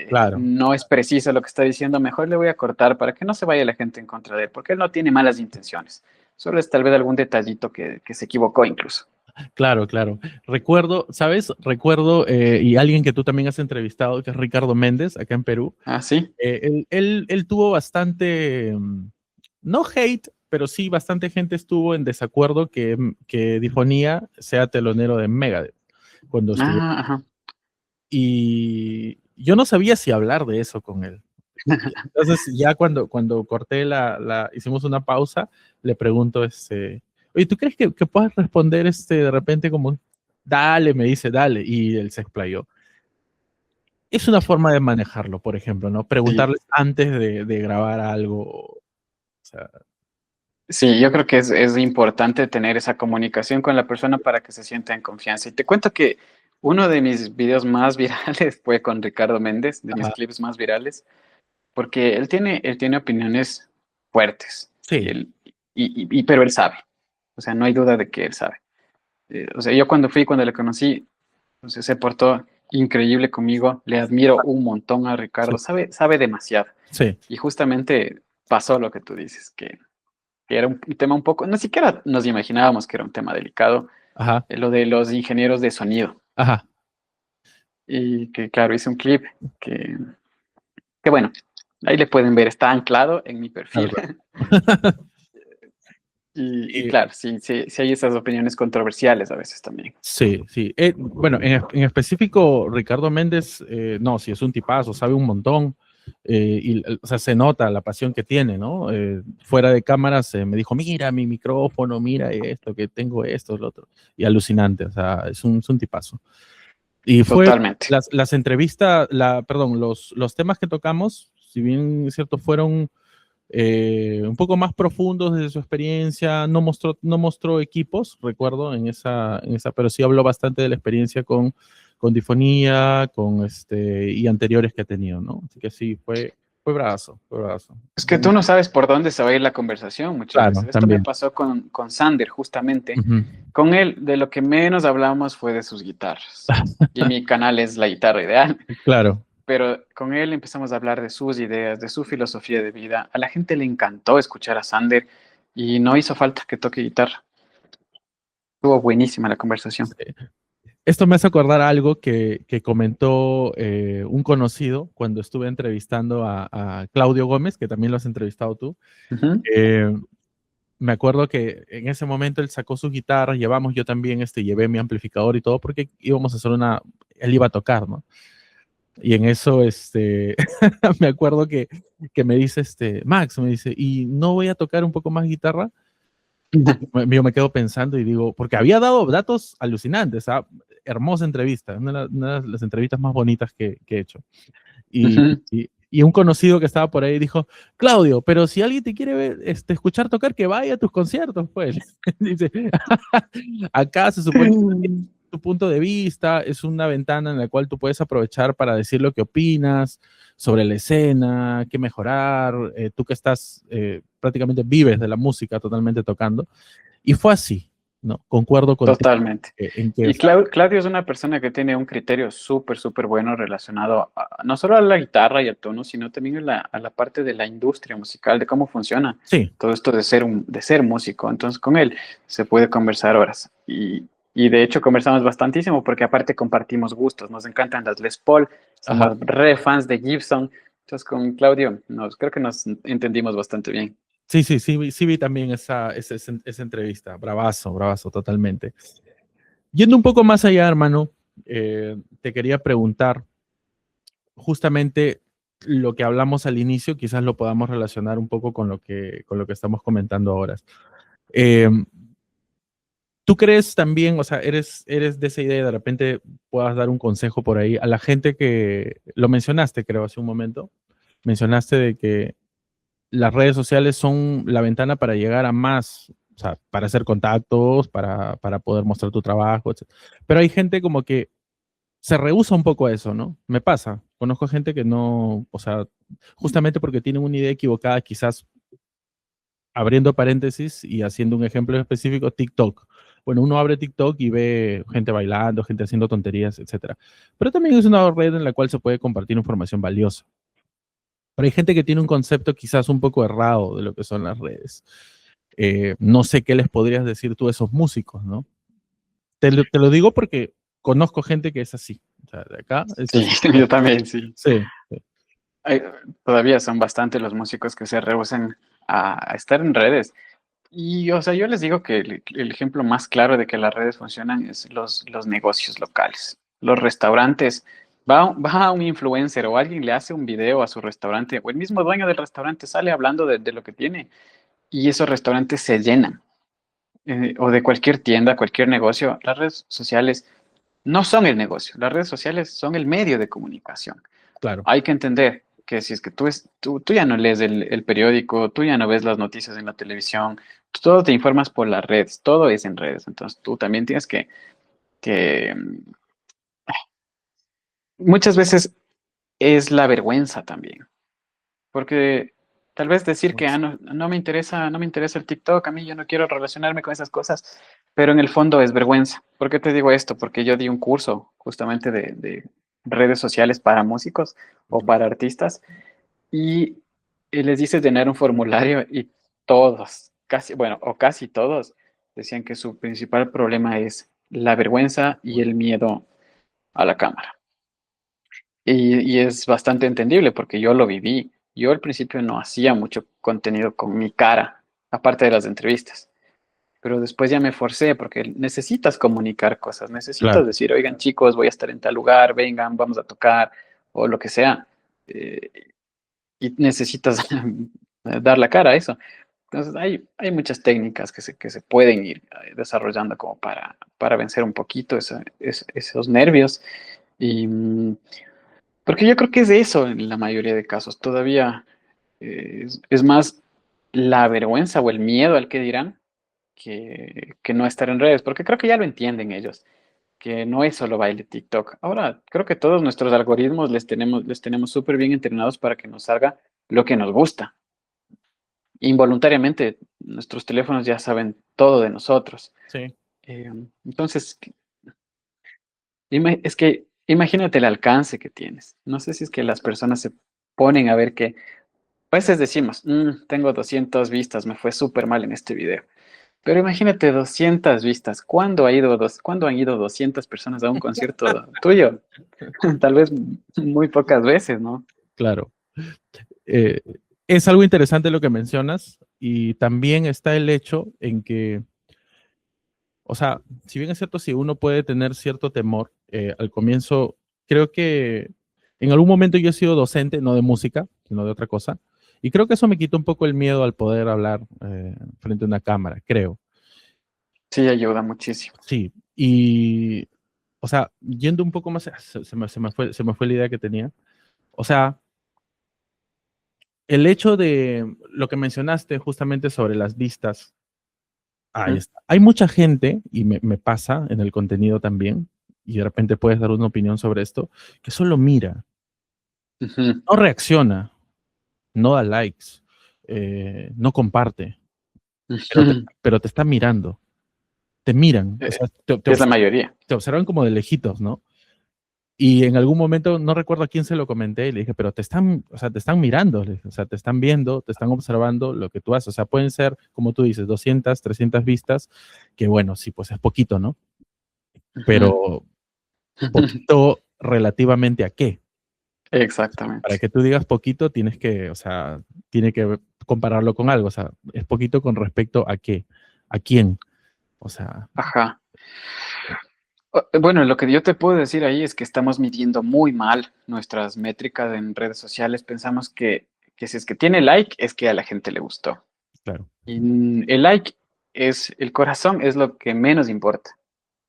claro, no es preciso lo que está diciendo, mejor le voy a cortar para que no se vaya la gente en contra de él, porque él no tiene malas intenciones, solo es tal vez algún detallito que se equivocó incluso. claro, claro. Recuerdo, ¿sabes? Recuerdo, y alguien que tú también has entrevistado, que es Ricardo Méndez, acá en Perú. Ah, sí. Él tuvo bastante, no hate, pero sí bastante gente estuvo en desacuerdo que Difonía sea telonero de Megadeth cuando estuvo. Ah, ajá. Y yo no sabía si hablar de eso con él. Entonces ya cuando corté hicimos una pausa, le pregunto, oye, ¿tú crees que puedas responder de repente como, dale, me dice, dale, y él se explayó? Es una forma de manejarlo, por ejemplo, ¿no? Sí. Preguntarles antes de grabar algo. O sea, Sí, yo creo que es importante tener esa comunicación con la persona para que se sienta en confianza. Y te cuento que uno de mis videos más virales fue con Ricardo Méndez, de mis ajá, clips más virales, porque él tiene opiniones fuertes, y sí, él, pero él sabe, o sea, no hay duda de que él sabe. O sea, yo cuando le conocí, o sea, se portó increíble conmigo, le admiro un montón a sí, Ricardo, sabe demasiado. sí, Y justamente pasó lo que tú dices, que era un tema un poco, no siquiera nos imaginábamos que era un tema delicado, ajá, lo de los ingenieros de sonido. ajá, Y que, claro, hice un clip que, que bueno, ahí le pueden ver, está anclado en mi claro, perfil. claro. Y Y, claro, sí, sí, sí hay esas opiniones controversiales a veces también. sí, sí. Bueno, en específico, Ricardo Méndez, no, sí, es un tipazo, sabe un montón. O sea, se nota la pasión que tiene, ¿no? Fuera de cámaras me dijo, mira mi micrófono, mira esto, que tengo esto, lo otro. Y alucinante, o sea, es un tipazo. Y fue Totalmente. las entrevistas, perdón, los temas que tocamos, si bien es cierto, fueron un poco más profundos desde su experiencia, no mostró equipos, recuerdo, pero sí habló bastante de la experiencia con Difonía, y anteriores que ha tenido, ¿no? Así que sí, fue bravazo, fue bravazo. Es que tú no sabes por dónde se va a ir la conversación muchas Claro, veces. Esto me también. pasó con Sander, justamente. Ujú. Con él, de lo que menos hablamos fue de sus guitarras. Y mi canal es la guitarra ideal. Claro. Pero con él empezamos a hablar de sus ideas, de su filosofía de vida. A la gente le encantó escuchar a Sander y no hizo falta que toque guitarra. Estuvo buenísima la conversación. Esto me hace acordar algo que comentó un conocido cuando estuve entrevistando a Claudio Gómez, que también lo has entrevistado tú. Ujú. Eh, Me acuerdo que en ese momento él sacó su guitarra, yo también llevé mi amplificador y todo, porque íbamos a hacer él iba a tocar, ¿no? Y en eso, me acuerdo que me dice, Max, me dice, ¿y no voy a tocar un poco más guitarra? Yo me quedo pensando y digo, porque había dado datos alucinantes, ¿ah? Hermosa entrevista, una de las entrevistas más bonitas que he hecho. Ujú. Y un conocido que estaba por ahí dijo, Claudio, pero si alguien te quiere ver, escuchar tocar, que vaya a tus conciertos, pues. Dice, acá se supone que tu punto de vista es una ventana en la cual tú puedes aprovechar para decir lo que opinas sobre la escena, qué mejorar, tú que estás, prácticamente vives de la música totalmente tocando. Y fue así, ¿no? Concuerdo contigo Totalmente. en que, o Y sea, Claudio es una persona que tiene un criterio súper, súper bueno relacionado no solo a la guitarra y al tono, sino también a la parte de la industria musical, de cómo funciona sí, todo esto de ser músico. Entonces, con él se puede conversar horas. Y de hecho, conversamos bastantísimo porque aparte compartimos gustos. Nos encantan las Les Paul, ajá. somos re fans de Gibson. Entonces, con Claudio, creo que nos entendimos bastante bien. Sí, sí, sí, sí vi también esa entrevista. Bravazo, bravazo, totalmente. Yendo un poco más allá, hermano, te quería preguntar, justamente, lo que hablamos al inicio quizás lo podamos relacionar un poco con lo que estamos comentando ahora. Eh, ¿Tú crees también, o sea, eres de esa idea, de repente puedas dar un consejo por ahí a la gente que, lo mencionaste creo hace un momento, mencionaste de que las redes sociales son la ventana para llegar a más, o sea, para hacer contactos, para poder mostrar tu trabajo, etcétera. Pero hay gente como que se rehúsa un poco a eso, ¿no? Me pasa. Conozco gente que no, o sea, justamente porque tienen una idea equivocada, quizás abriendo paréntesis y haciendo un ejemplo específico, TikTok. Bueno, uno abre TikTok y ve gente bailando, gente haciendo tonterías, etcétera. Pero también es una red en la cual se puede compartir información valiosa. Pero hay gente que tiene un concepto quizás un poco errado de lo que son las redes. No sé qué les podrías decir tú a esos músicos, ¿no? Te lo digo porque conozco gente que es así. O sea, de acá es Sí, así. yo también, sí. Sí, sí, Hay- Todavía son bastante los músicos que se rehúsan a estar en redes. Y, o sea, yo les digo que el ejemplo más claro de que las redes funcionan es los negocios locales. Los restaurantes, va un influencer o alguien le hace un video a su restaurante, o el mismo dueño del restaurante sale hablando de lo que tiene, y esos restaurantes se llenan. O de cualquier tienda, cualquier negocio. Las redes sociales no son el negocio, las redes sociales son el medio de comunicación. claro, Hay que entender que si es que tú ya no lees el periódico, tú ya no ves las noticias en la televisión, tú todo te informas por las redes, todo es en redes. Entonces tú también tienes que muchas veces es la vergüenza también, porque tal vez decir que no, no me interesa el TikTok, a mí yo no quiero relacionarme con esas cosas, pero en el fondo es vergüenza. ¿Por qué te digo esto? Porque yo di un curso justamente de redes sociales para músicos o para artistas. Y les dices llenar un formulario y todos, casi, bueno, o casi todos, decían que su principal problema es la vergüenza y el miedo a la cámara. Y es bastante entendible porque yo lo viví. Yo al principio no hacía mucho contenido con mi cara, aparte de las entrevistas, pero después ya me forcé porque necesitas comunicar cosas, necesitas claro, decir, oigan chicos, voy a estar en tal lugar, vengan, vamos a tocar, o lo que sea. Eh, y necesitas dar la cara a eso. Entonces, hay muchas técnicas que se pueden ir desarrollando como para vencer un poquito esos nervios. Y, porque yo creo que es de eso en la mayoría de casos. Todavía es más la vergüenza o el miedo al que dirán que no estar en redes, porque creo que ya lo entienden ellos, que no es solo baile TikTok. Ahora, creo que todos nuestros algoritmos les tenemos súper bien entrenados para que nos salga lo que nos gusta. Involuntariamente, nuestros teléfonos ya saben todo de nosotros. sí. Eh, entonces, es que imagínate el alcance que tienes. No sé si es que las personas se ponen a ver que, a veces decimos, tengo 200 vistas, me fue súper mal en este video. Pero imagínate 200 vistas. ¿Cuándo han ido 200 personas a un concierto tuyo? Tal vez muy pocas veces, ¿no? Claro. Eh, es algo interesante lo que mencionas y también está el hecho en que, o sea, si bien es cierto, si uno puede tener cierto temor, al comienzo, creo que en algún momento yo he sido docente, no de música, sino de otra cosa, y creo que eso me quitó un poco el miedo al poder hablar frente a una cámara, creo. Sí, ayuda muchísimo. Sí, y, o sea, yendo un poco más, se me fue la idea que tenía. O sea, el hecho de lo que mencionaste justamente sobre las vistas, ahí Ujú, está. Hay mucha gente, y me pasa en el contenido también, y de repente puedes dar una opinión sobre esto, que solo mira, ujú. no reacciona, no da likes, no comparte, pero te está mirando, te miran, o sea, Es la mayoría. te observan como de lejitos, ¿no? Y en algún momento, no recuerdo a quién se lo comenté, y le dije, pero te están, o sea, te están mirando, le dije, o sea, te están viendo, te están observando lo que tú haces. O sea, pueden ser, como tú dices, 200, 300 vistas, que bueno, sí, pues es poquito, ¿no? Ujú. Pero poquito relativamente a qué. Para Exactamente. que tú digas poquito, tienes que, o sea, tiene que compararlo con algo. O sea, es poquito con respecto a qué, a quién. O sea, Ajá. Bueno, lo que yo te puedo decir ahí es que estamos midiendo muy mal nuestras métricas en redes sociales. Pensamos que si es que tiene like, es que a la gente le gustó. Claro, Y el like el corazón es lo que menos importa.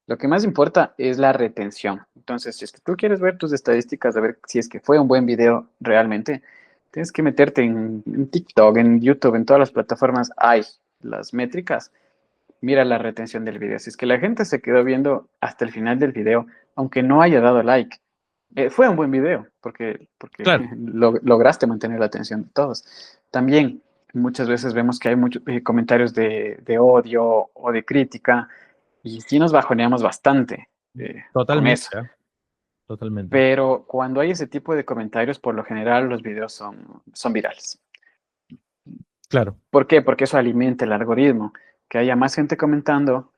Lo que más importa es la retención. Entonces, si es que tú quieres ver tus estadísticas, de ver si es que fue un buen video realmente, tienes que meterte en TikTok, en YouTube, en todas las plataformas hay las métricas. Mira la retención del video. Si es que la gente se quedó viendo hasta el final del video, aunque no haya dado like, fue un buen video porque claro, lograste mantener la atención de todos. También muchas veces vemos que hay muchos comentarios de odio o de crítica y sí nos bajoneamos bastante con totalmente, eso. ¿ah? Totalmente. Pero cuando hay ese tipo de comentarios, por lo general los videos son virales. Claro, ¿Por qué? Porque eso alimenta el algoritmo. Que haya más gente comentando,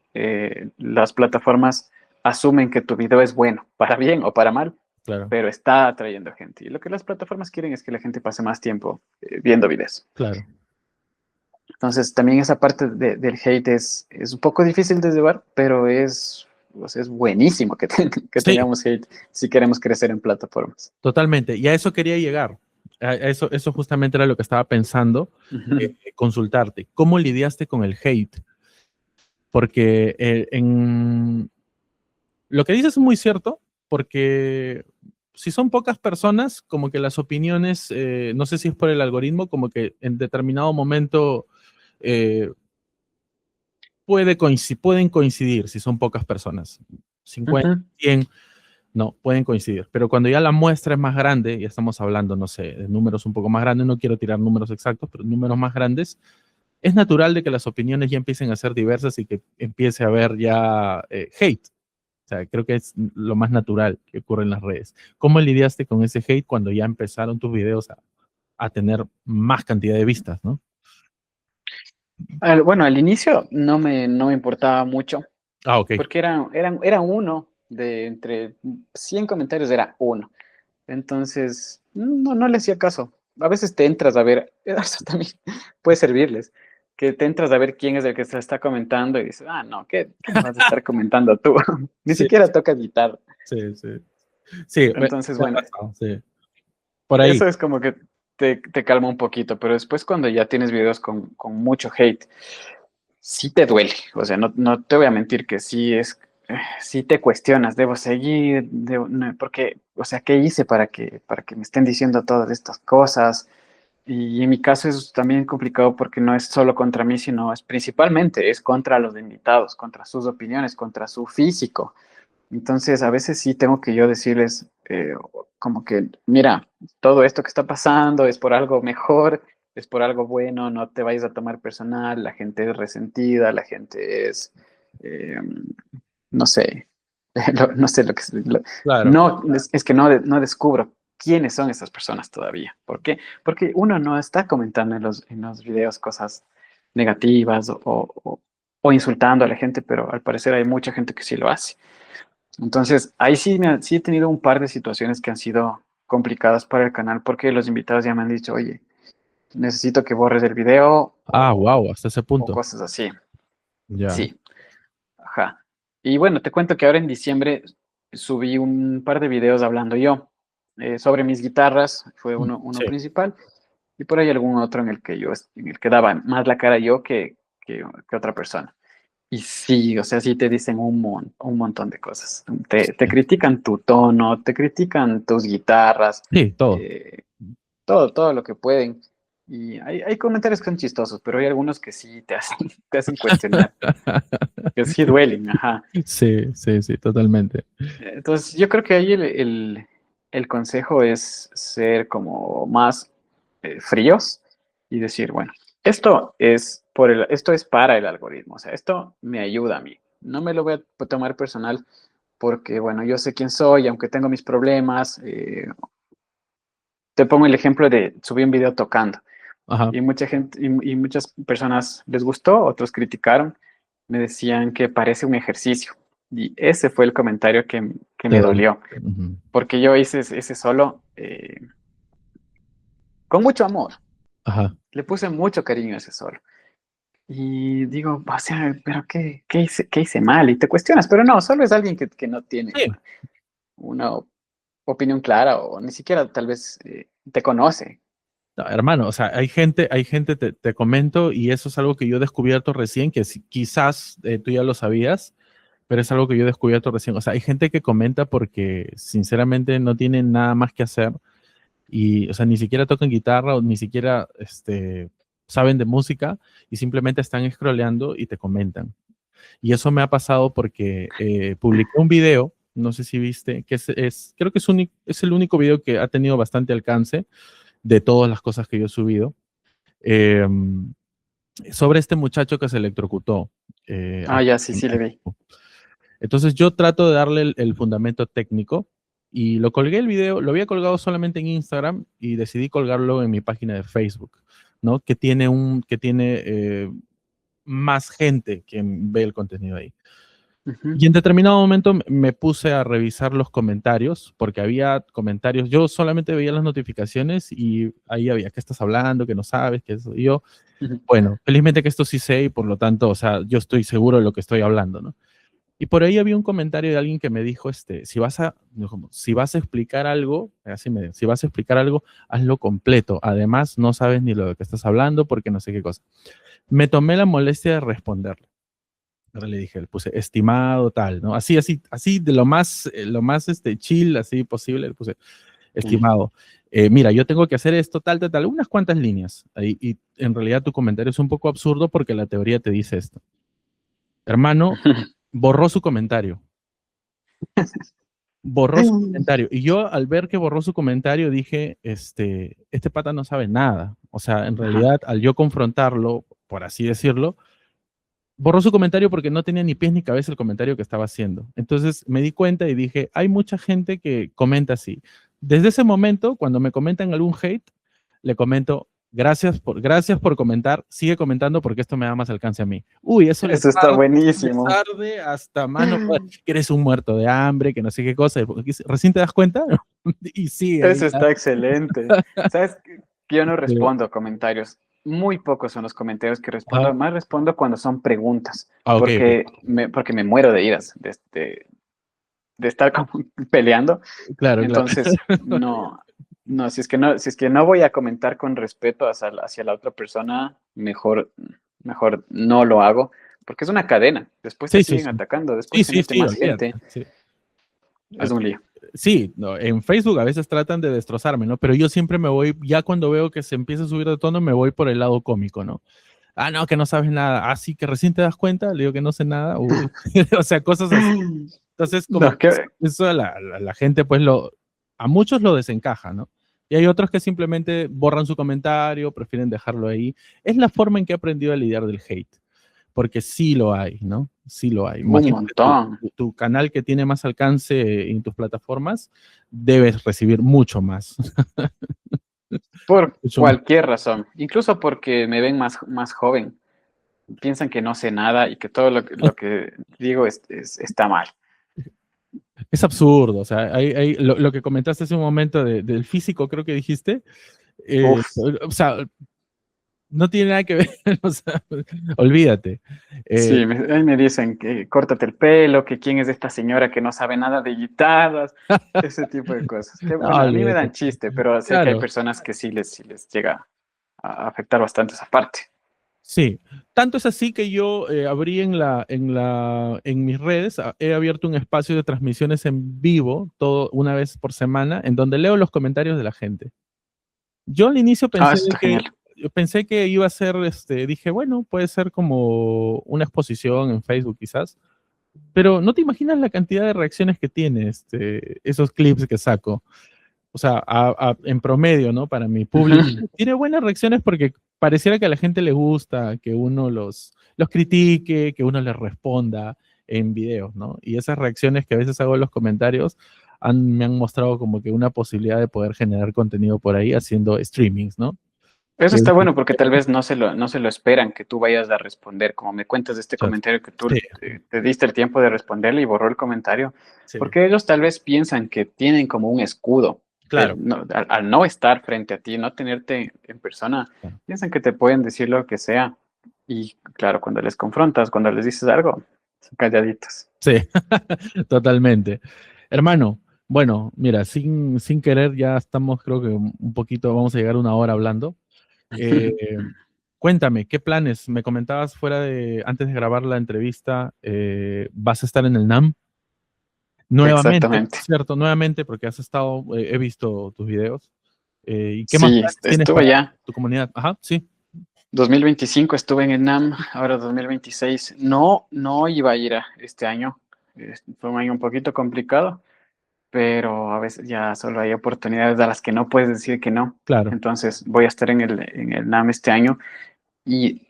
las plataformas asumen que tu video es bueno, para bien o para mal, claro, pero está atrayendo gente. Y lo que las plataformas quieren es que la gente pase más tiempo viendo videos. claro. Entonces, también esa parte del hate es un poco difícil de llevar, pero o sea, es buenísimo que Sí, tengamos hate si queremos crecer en plataformas. totalmente. Y a eso quería llegar. Eso justamente era lo que estaba pensando, Ujú. consultarte. ¿Cómo lidiaste con el hate? Porque lo que dices es muy cierto, porque si son pocas personas, como que las opiniones, no sé si es por el algoritmo, como que en determinado momento eh, pueden coincidir si son pocas personas. 50, Ujú. 100, no, pueden coincidir. Pero cuando ya la muestra es más grande, ya estamos hablando, no sé, de números un poco más grandes, no quiero tirar números exactos, pero números más grandes, es natural de que las opiniones ya empiecen a ser diversas y que empiece a haber ya hate. O sea, creo que es lo más natural que ocurre en las redes. ¿Cómo lidiaste con ese hate cuando ya empezaron tus videos a tener más cantidad de vistas, ¿no? Bueno, al inicio no me importaba mucho, Ah, ok, porque era uno de entre 100 comentarios, era uno. Entonces, no le hacía caso. A veces te entras a ver, eso también puede servirles, que te entras a ver quién es el que se está comentando y dices, ah, no, ¿qué me vas a estar comentando tú? Ni sí, siquiera tocas guitarra. sí, sí. Sí, Entonces, me ha bueno, pasado, sí. Por ahí, eso es como que te calma un poquito, pero después cuando ya tienes videos con mucho hate, sí te duele. O sea, no te voy a mentir que sí te cuestionas, debo seguir, no, porque, o sea, ¿qué hice para que me estén diciendo todas estas cosas? Y en mi caso es también complicado porque no es solo contra mí, sino es principalmente es contra los invitados, contra sus opiniones, contra su físico. Entonces, a veces sí tengo que yo decirles como que, mira, todo esto que está pasando es por algo mejor, es por algo bueno, no te vayas a tomar personal, la gente es resentida, la gente eh, no sé, no sé lo que claro. no, es que no descubro quiénes son esas personas todavía. ¿Por qué? Porque uno no está comentando en los videos cosas negativas o insultando a la gente, pero al parecer hay mucha gente que sí lo hace. Entonces, ahí sí, sí he tenido un par de situaciones que han sido complicadas para el canal porque los invitados ya me han dicho, oye, necesito que borres el video Ah, wow, hasta ese o punto. cosas así. Ya. Sí, ajá. Y bueno, te cuento que ahora en diciembre subí un par de videos hablando yo sobre mis guitarras, fue uno Sí. principal, y por ahí algún otro en el que daba más la cara yo que otra persona. Y sí, o sea, sí te dicen un montón de cosas. Te critican tu tono, te critican tus guitarras, Sí, todo. eh, todo lo que pueden. Y hay comentarios que son chistosos, pero hay algunos que sí te hacen cuestionar, que sí duelen, ajá. Sí, sí, sí, totalmente. Entonces, yo creo que ahí el consejo es ser como más fríos y decir, bueno, esto es para el algoritmo, o sea, esto me ayuda a mí. No me lo voy a tomar personal porque, bueno, yo sé quién soy, aunque tengo mis problemas. Te pongo el ejemplo de subí un video tocando Ajá. y mucha gente y muchas personas les gustó, otros criticaron, me decían que parece un ejercicio. Y ese fue el comentario que Te me dolió. dolió Ujú. porque yo hice ese solo con mucho amor. Ajá. Le puse mucho cariño a ese solo. Y digo, o sea, pero ¿qué hice mal? Y te cuestionas, pero no, solo es alguien que no tiene Sí. una opinión clara o ni siquiera tal vez te conoce. No, hermano, o sea, te comento, y eso es algo que yo he descubierto recién, que quizás tú ya lo sabías, pero es algo que yo he descubierto recién. O sea, hay gente que comenta porque sinceramente no tienen nada más que hacer y, o sea, ni siquiera tocan guitarra o ni siquiera saben de música y simplemente están scrolleando y te comentan. Y eso me ha pasado porque publiqué un video, no sé si viste, que creo que es el único video que ha tenido bastante alcance de todas las cosas que yo he subido, eh, sobre este muchacho que se electrocutó. Ah, ya, sí, sí le vi. Entonces yo trato de darle el fundamento técnico y lo colgué el video, lo había colgado solamente en Instagram y decidí colgarlo en mi página de Facebook, ¿no? Que tiene más gente que ve el contenido ahí. Ujú, Y en determinado momento me puse a revisar los comentarios, porque había comentarios, yo solamente veía las notificaciones y ahí había, ¿qué estás hablando? ¿Que no sabes? ¿Qué eso? Y yo, ujú. bueno, felizmente que esto sí sé y por lo tanto, o sea, yo estoy seguro de lo que estoy hablando, ¿no? Y por ahí había un comentario de alguien que me dijo, si vas a explicar algo, así me dijo, si vas a explicar algo, hazlo completo. Además, no sabes ni lo de que estás hablando porque no sé qué cosa. Me tomé la molestia de responderle. Ahora le dije, le puse estimado tal, ¿no? Así de lo más chill, así posible, le puse Sí. estimado. Mira, yo tengo que hacer esto, tal, tal, tal, unas cuantas líneas. Y en realidad tu comentario es un poco absurdo porque la teoría te dice esto. Hermano, borró su comentario. Borró su comentario. Y yo al ver que borró su comentario dije, este pata no sabe nada. O sea, en Ajá. realidad, al yo confrontarlo, por así decirlo, borró su comentario porque no tenía ni pies ni cabeza el comentario que estaba haciendo. Entonces me di cuenta y dije, hay mucha gente que comenta así. Desde ese momento, cuando me comentan algún hate, le comento, gracias por comentar, sigue comentando porque esto me da más alcance a mí. Uy, Eso está les buenísimo. arde hasta mano, que eres un muerto de hambre, que no sé qué cosa, porque recién te das cuenta y sigue ahí. Eso está excelente. ¿Sabes qué? Yo no Este, respondo a comentarios. Muy pocos son los comentarios que ah, respondo. Más respondo cuando son preguntas, ok, ok. porque me muero de iras, de estar como peleando. Claro, claro. Entonces, no, si es que no voy a comentar con respeto hacia la otra persona, mejor no lo hago, porque es una cadena. Después te Sí, sí, siguen sí. atacando, Sí, después se sí, mete sí, más olvídate. gente. Sí. Es un lío. Sí, no, en Facebook a veces tratan de destrozarme, ¿no? Pero yo siempre me voy, ya cuando veo que se empieza a subir de tono, me voy por el lado cómico, ¿no? Ah, no, que no sabes nada. Ah, sí, que recién te das cuenta, le digo que no sé nada. Uy. O sea, cosas así. Entonces, como No, que eso la gente, pues, a muchos lo desencaja, ¿no? Y hay otros que simplemente borran su comentario, prefieren dejarlo ahí. Es la forma en que he aprendido a lidiar del hate, porque sí lo hay, ¿no? Sí lo hay. un Imagínate tú, montón. tu canal que tiene más alcance en tus plataformas, debes recibir mucho más. Por Mucho más. cualquier razón, incluso porque me ven más joven, piensan que no sé nada y que todo lo que digo está mal. Es absurdo, o sea, lo que comentaste hace un momento del físico, creo que dijiste, Uf, o sea, no tiene nada que ver, o sea, olvídate. Eh, sí, ahí me dicen que córtate el pelo, que quién es esta señora que no sabe nada de guitarras, ese tipo de cosas. Que no, bueno, a mí me olvídate. dan chiste, pero sé que hay Claro, personas que sí les llega a afectar bastante esa parte. sí. Tanto es así que yo abrí en mis redes, he abierto un espacio de transmisiones en vivo, una vez por semana, en donde leo los comentarios de la gente. Yo al inicio Ah, pensé eso de está genial. que, yo pensé que iba a ser, dije, bueno, puede ser como una exposición en Facebook quizás, pero no te imaginas la cantidad de reacciones que tiene esos clips que saco. O sea, en promedio, ¿no? Para mi público. Tiene buenas reacciones porque pareciera que a la gente le gusta que uno los critique, que uno les responda en videos, ¿no? Y esas reacciones que a veces hago en los comentarios me han mostrado como que una posibilidad de poder generar contenido por ahí haciendo streamings, ¿no? Eso Que- está bueno porque tal vez no se lo esperan que tú vayas a responder, como me cuentas de este comentario que tú Sí, te diste el tiempo de responderle y borró el comentario, sí, porque ellos tal vez piensan que tienen como un escudo. claro. Al no estar frente a ti, no tenerte en persona, Claro. piensan que te pueden decir lo que sea Y claro, cuando les confrontas, cuando les dices algo, son calladitos. Sí, totalmente. Hermano, bueno, mira, sin querer ya estamos, creo que un poquito, vamos a llegar a una hora hablando. Eh, Cuéntame, ¿qué planes? Me comentabas antes de grabar la entrevista, ¿vas a estar en el NAM? Nuevamente, Exactamente. ¿cierto? Nuevamente, porque has estado, he visto tus videos. ¿Y qué más Sí, planes tienes estuve para ya. tu comunidad? Ajá, sí, 2025 estuve en ENAM, ahora 2026. No iba a ir a este año. Fue un año un poquito complicado, pero a veces ya solo hay oportunidades a las que no puedes decir que no. claro. Entonces voy a estar en el NAM este año y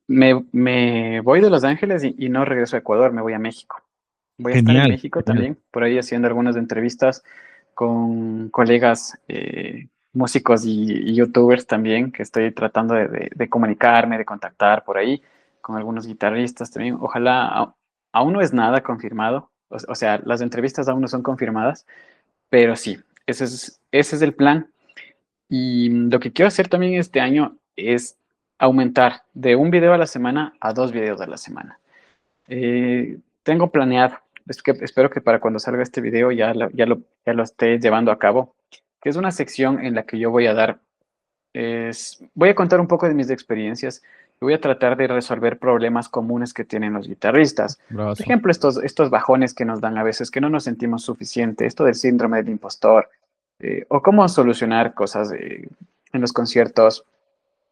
me voy de Los Ángeles y no regreso a Ecuador, me voy a México. Voy a estar en Genial, México genial. también, por ahí haciendo algunas entrevistas con colegas músicos y youtubers también, que estoy tratando de comunicarme, de contactar por ahí, con algunos guitarristas también. Ojalá, aún no es nada confirmado, o sea, las entrevistas aún no son confirmadas, pero sí, ese es el plan. Y lo que quiero hacer también este año es aumentar de un video a la semana a dos videos a la semana. Tengo planeado, espero que para cuando salga este video ya lo esté llevando a cabo, que es una sección en la que yo voy a voy a contar un poco de mis experiencias y voy a tratar de resolver problemas comunes que tienen los guitarristas. Por Bravazo. ejemplo, estos bajones que nos dan a veces, que no nos sentimos suficiente, esto del síndrome del impostor, o cómo solucionar cosas en los conciertos,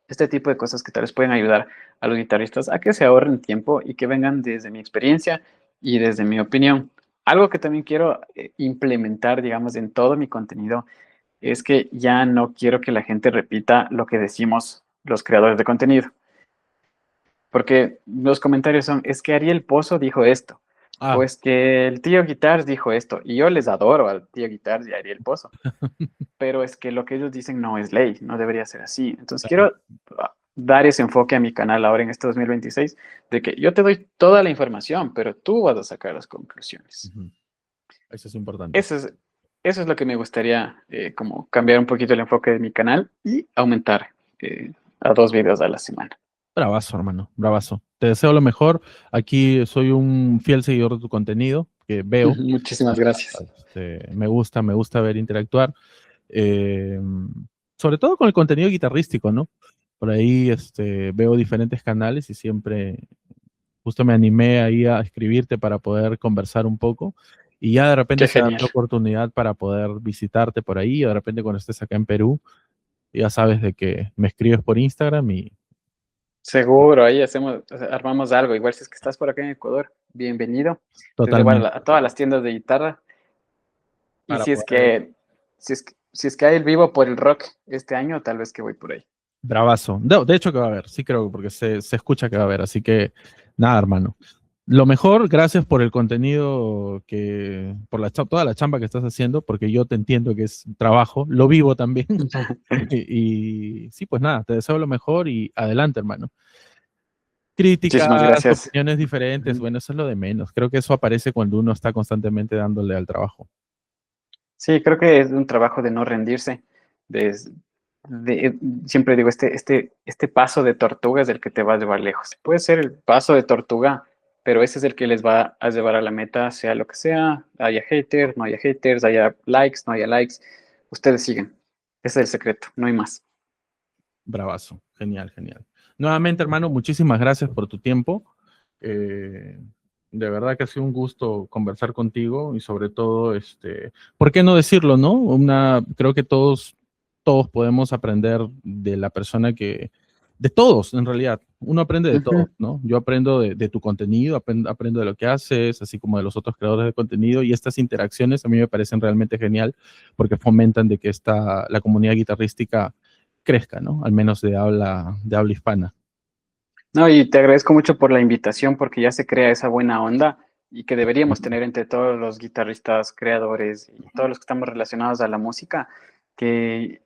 este tipo de cosas que tal vez pueden ayudar a los guitarristas a que se ahorren tiempo y que vengan desde mi experiencia y desde mi opinión. Algo que también quiero implementar, digamos, en todo mi contenido es que ya no quiero que la gente repita lo que decimos los creadores de contenido, porque los comentarios son, es que Ariel Pozo dijo esto, o Ah, es que el tío Guitars dijo esto, y yo les adoro al tío Guitars y a Ariel Pozo, pero es que lo que ellos dicen no es ley, no debería ser así. Entonces quiero dar ese enfoque a mi canal ahora en este 2026, de que yo te doy toda la información, pero tú vas a sacar las conclusiones. ujú. Eso es importante. Eso es, eso es lo que me gustaría, como cambiar un poquito el enfoque de mi canal y aumentar a dos videos a la semana. Bravazo, hermano, bravazo. Te deseo lo mejor. Aquí soy un fiel seguidor de tu contenido, que veo. Muchísimas gracias. Me gusta ver interactuar. eh, Sobre todo con el contenido guitarrístico, ¿no? Por ahí veo diferentes canales y siempre justo me animé ahí a escribirte para poder conversar un poco. Y ya de repente Qué se da genial. la oportunidad para poder visitarte por ahí, o de repente cuando estés acá en Perú, ya sabes de que me escribes por Instagram y Seguro, ahí armamos algo. Igual si es que estás por acá en Ecuador, bienvenido. Te llevo totalmente a todas las tiendas de guitarra. Y para poder. si es que hay el vivo por el rock este año, tal vez que voy por ahí. Bravazo. De hecho que va a haber, sí creo, porque se escucha que va a haber, así que nada, hermano. Lo mejor, gracias por el contenido por toda la chamba que estás haciendo, porque yo te entiendo que es trabajo, lo vivo también. Y sí, pues nada, te deseo lo mejor y adelante, hermano. Críticas, Muchísimas gracias. opiniones diferentes, bueno, eso es lo de menos. Creo que eso aparece cuando uno está constantemente dándole al trabajo. Sí, creo que es un trabajo de no rendirse. De, Siempre digo, este paso de tortuga es el que te va a llevar lejos. Puede ser el paso de tortuga, pero ese es el que les va a llevar a la meta, sea lo que sea, haya haters, haya likes, no haya likes. Ustedes siguen. Ese es el secreto, no hay más. Bravazo, genial, genial. Nuevamente, hermano, muchísimas gracias por tu tiempo. Eh, de verdad que ha sido un gusto conversar contigo y sobre todo, ¿por qué no decirlo, no? Creo que todos podemos aprender de la persona de todos, en realidad. Uno aprende de Ujú. todo, ¿no? Yo aprendo de tu contenido, aprendo de lo que haces, así como de los otros creadores de contenido y estas interacciones a mí me parecen realmente genial porque fomentan de que la comunidad guitarrística crezca, ¿no? Al menos de habla hispana. No, y te agradezco mucho por la invitación porque ya se crea esa buena onda y que deberíamos tener entre todos los guitarristas, creadores y todos los que estamos relacionados a la música, que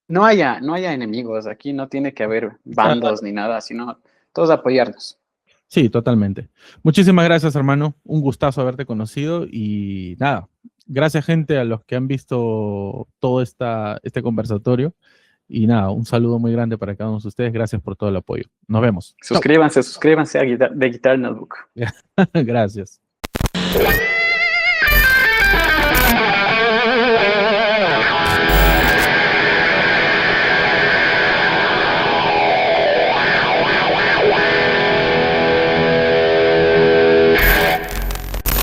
no haya enemigos, aquí no tiene que haber bandos ni nada, sino todos apoyarnos. Sí, totalmente. Muchísimas gracias, hermano. Un gustazo haberte conocido y nada, gracias gente a los que han visto todo este conversatorio Y nada, un saludo muy grande para cada uno de ustedes. Gracias por todo el apoyo. Nos vemos. Suscríbanse a de Guitar Notebook. Gracias.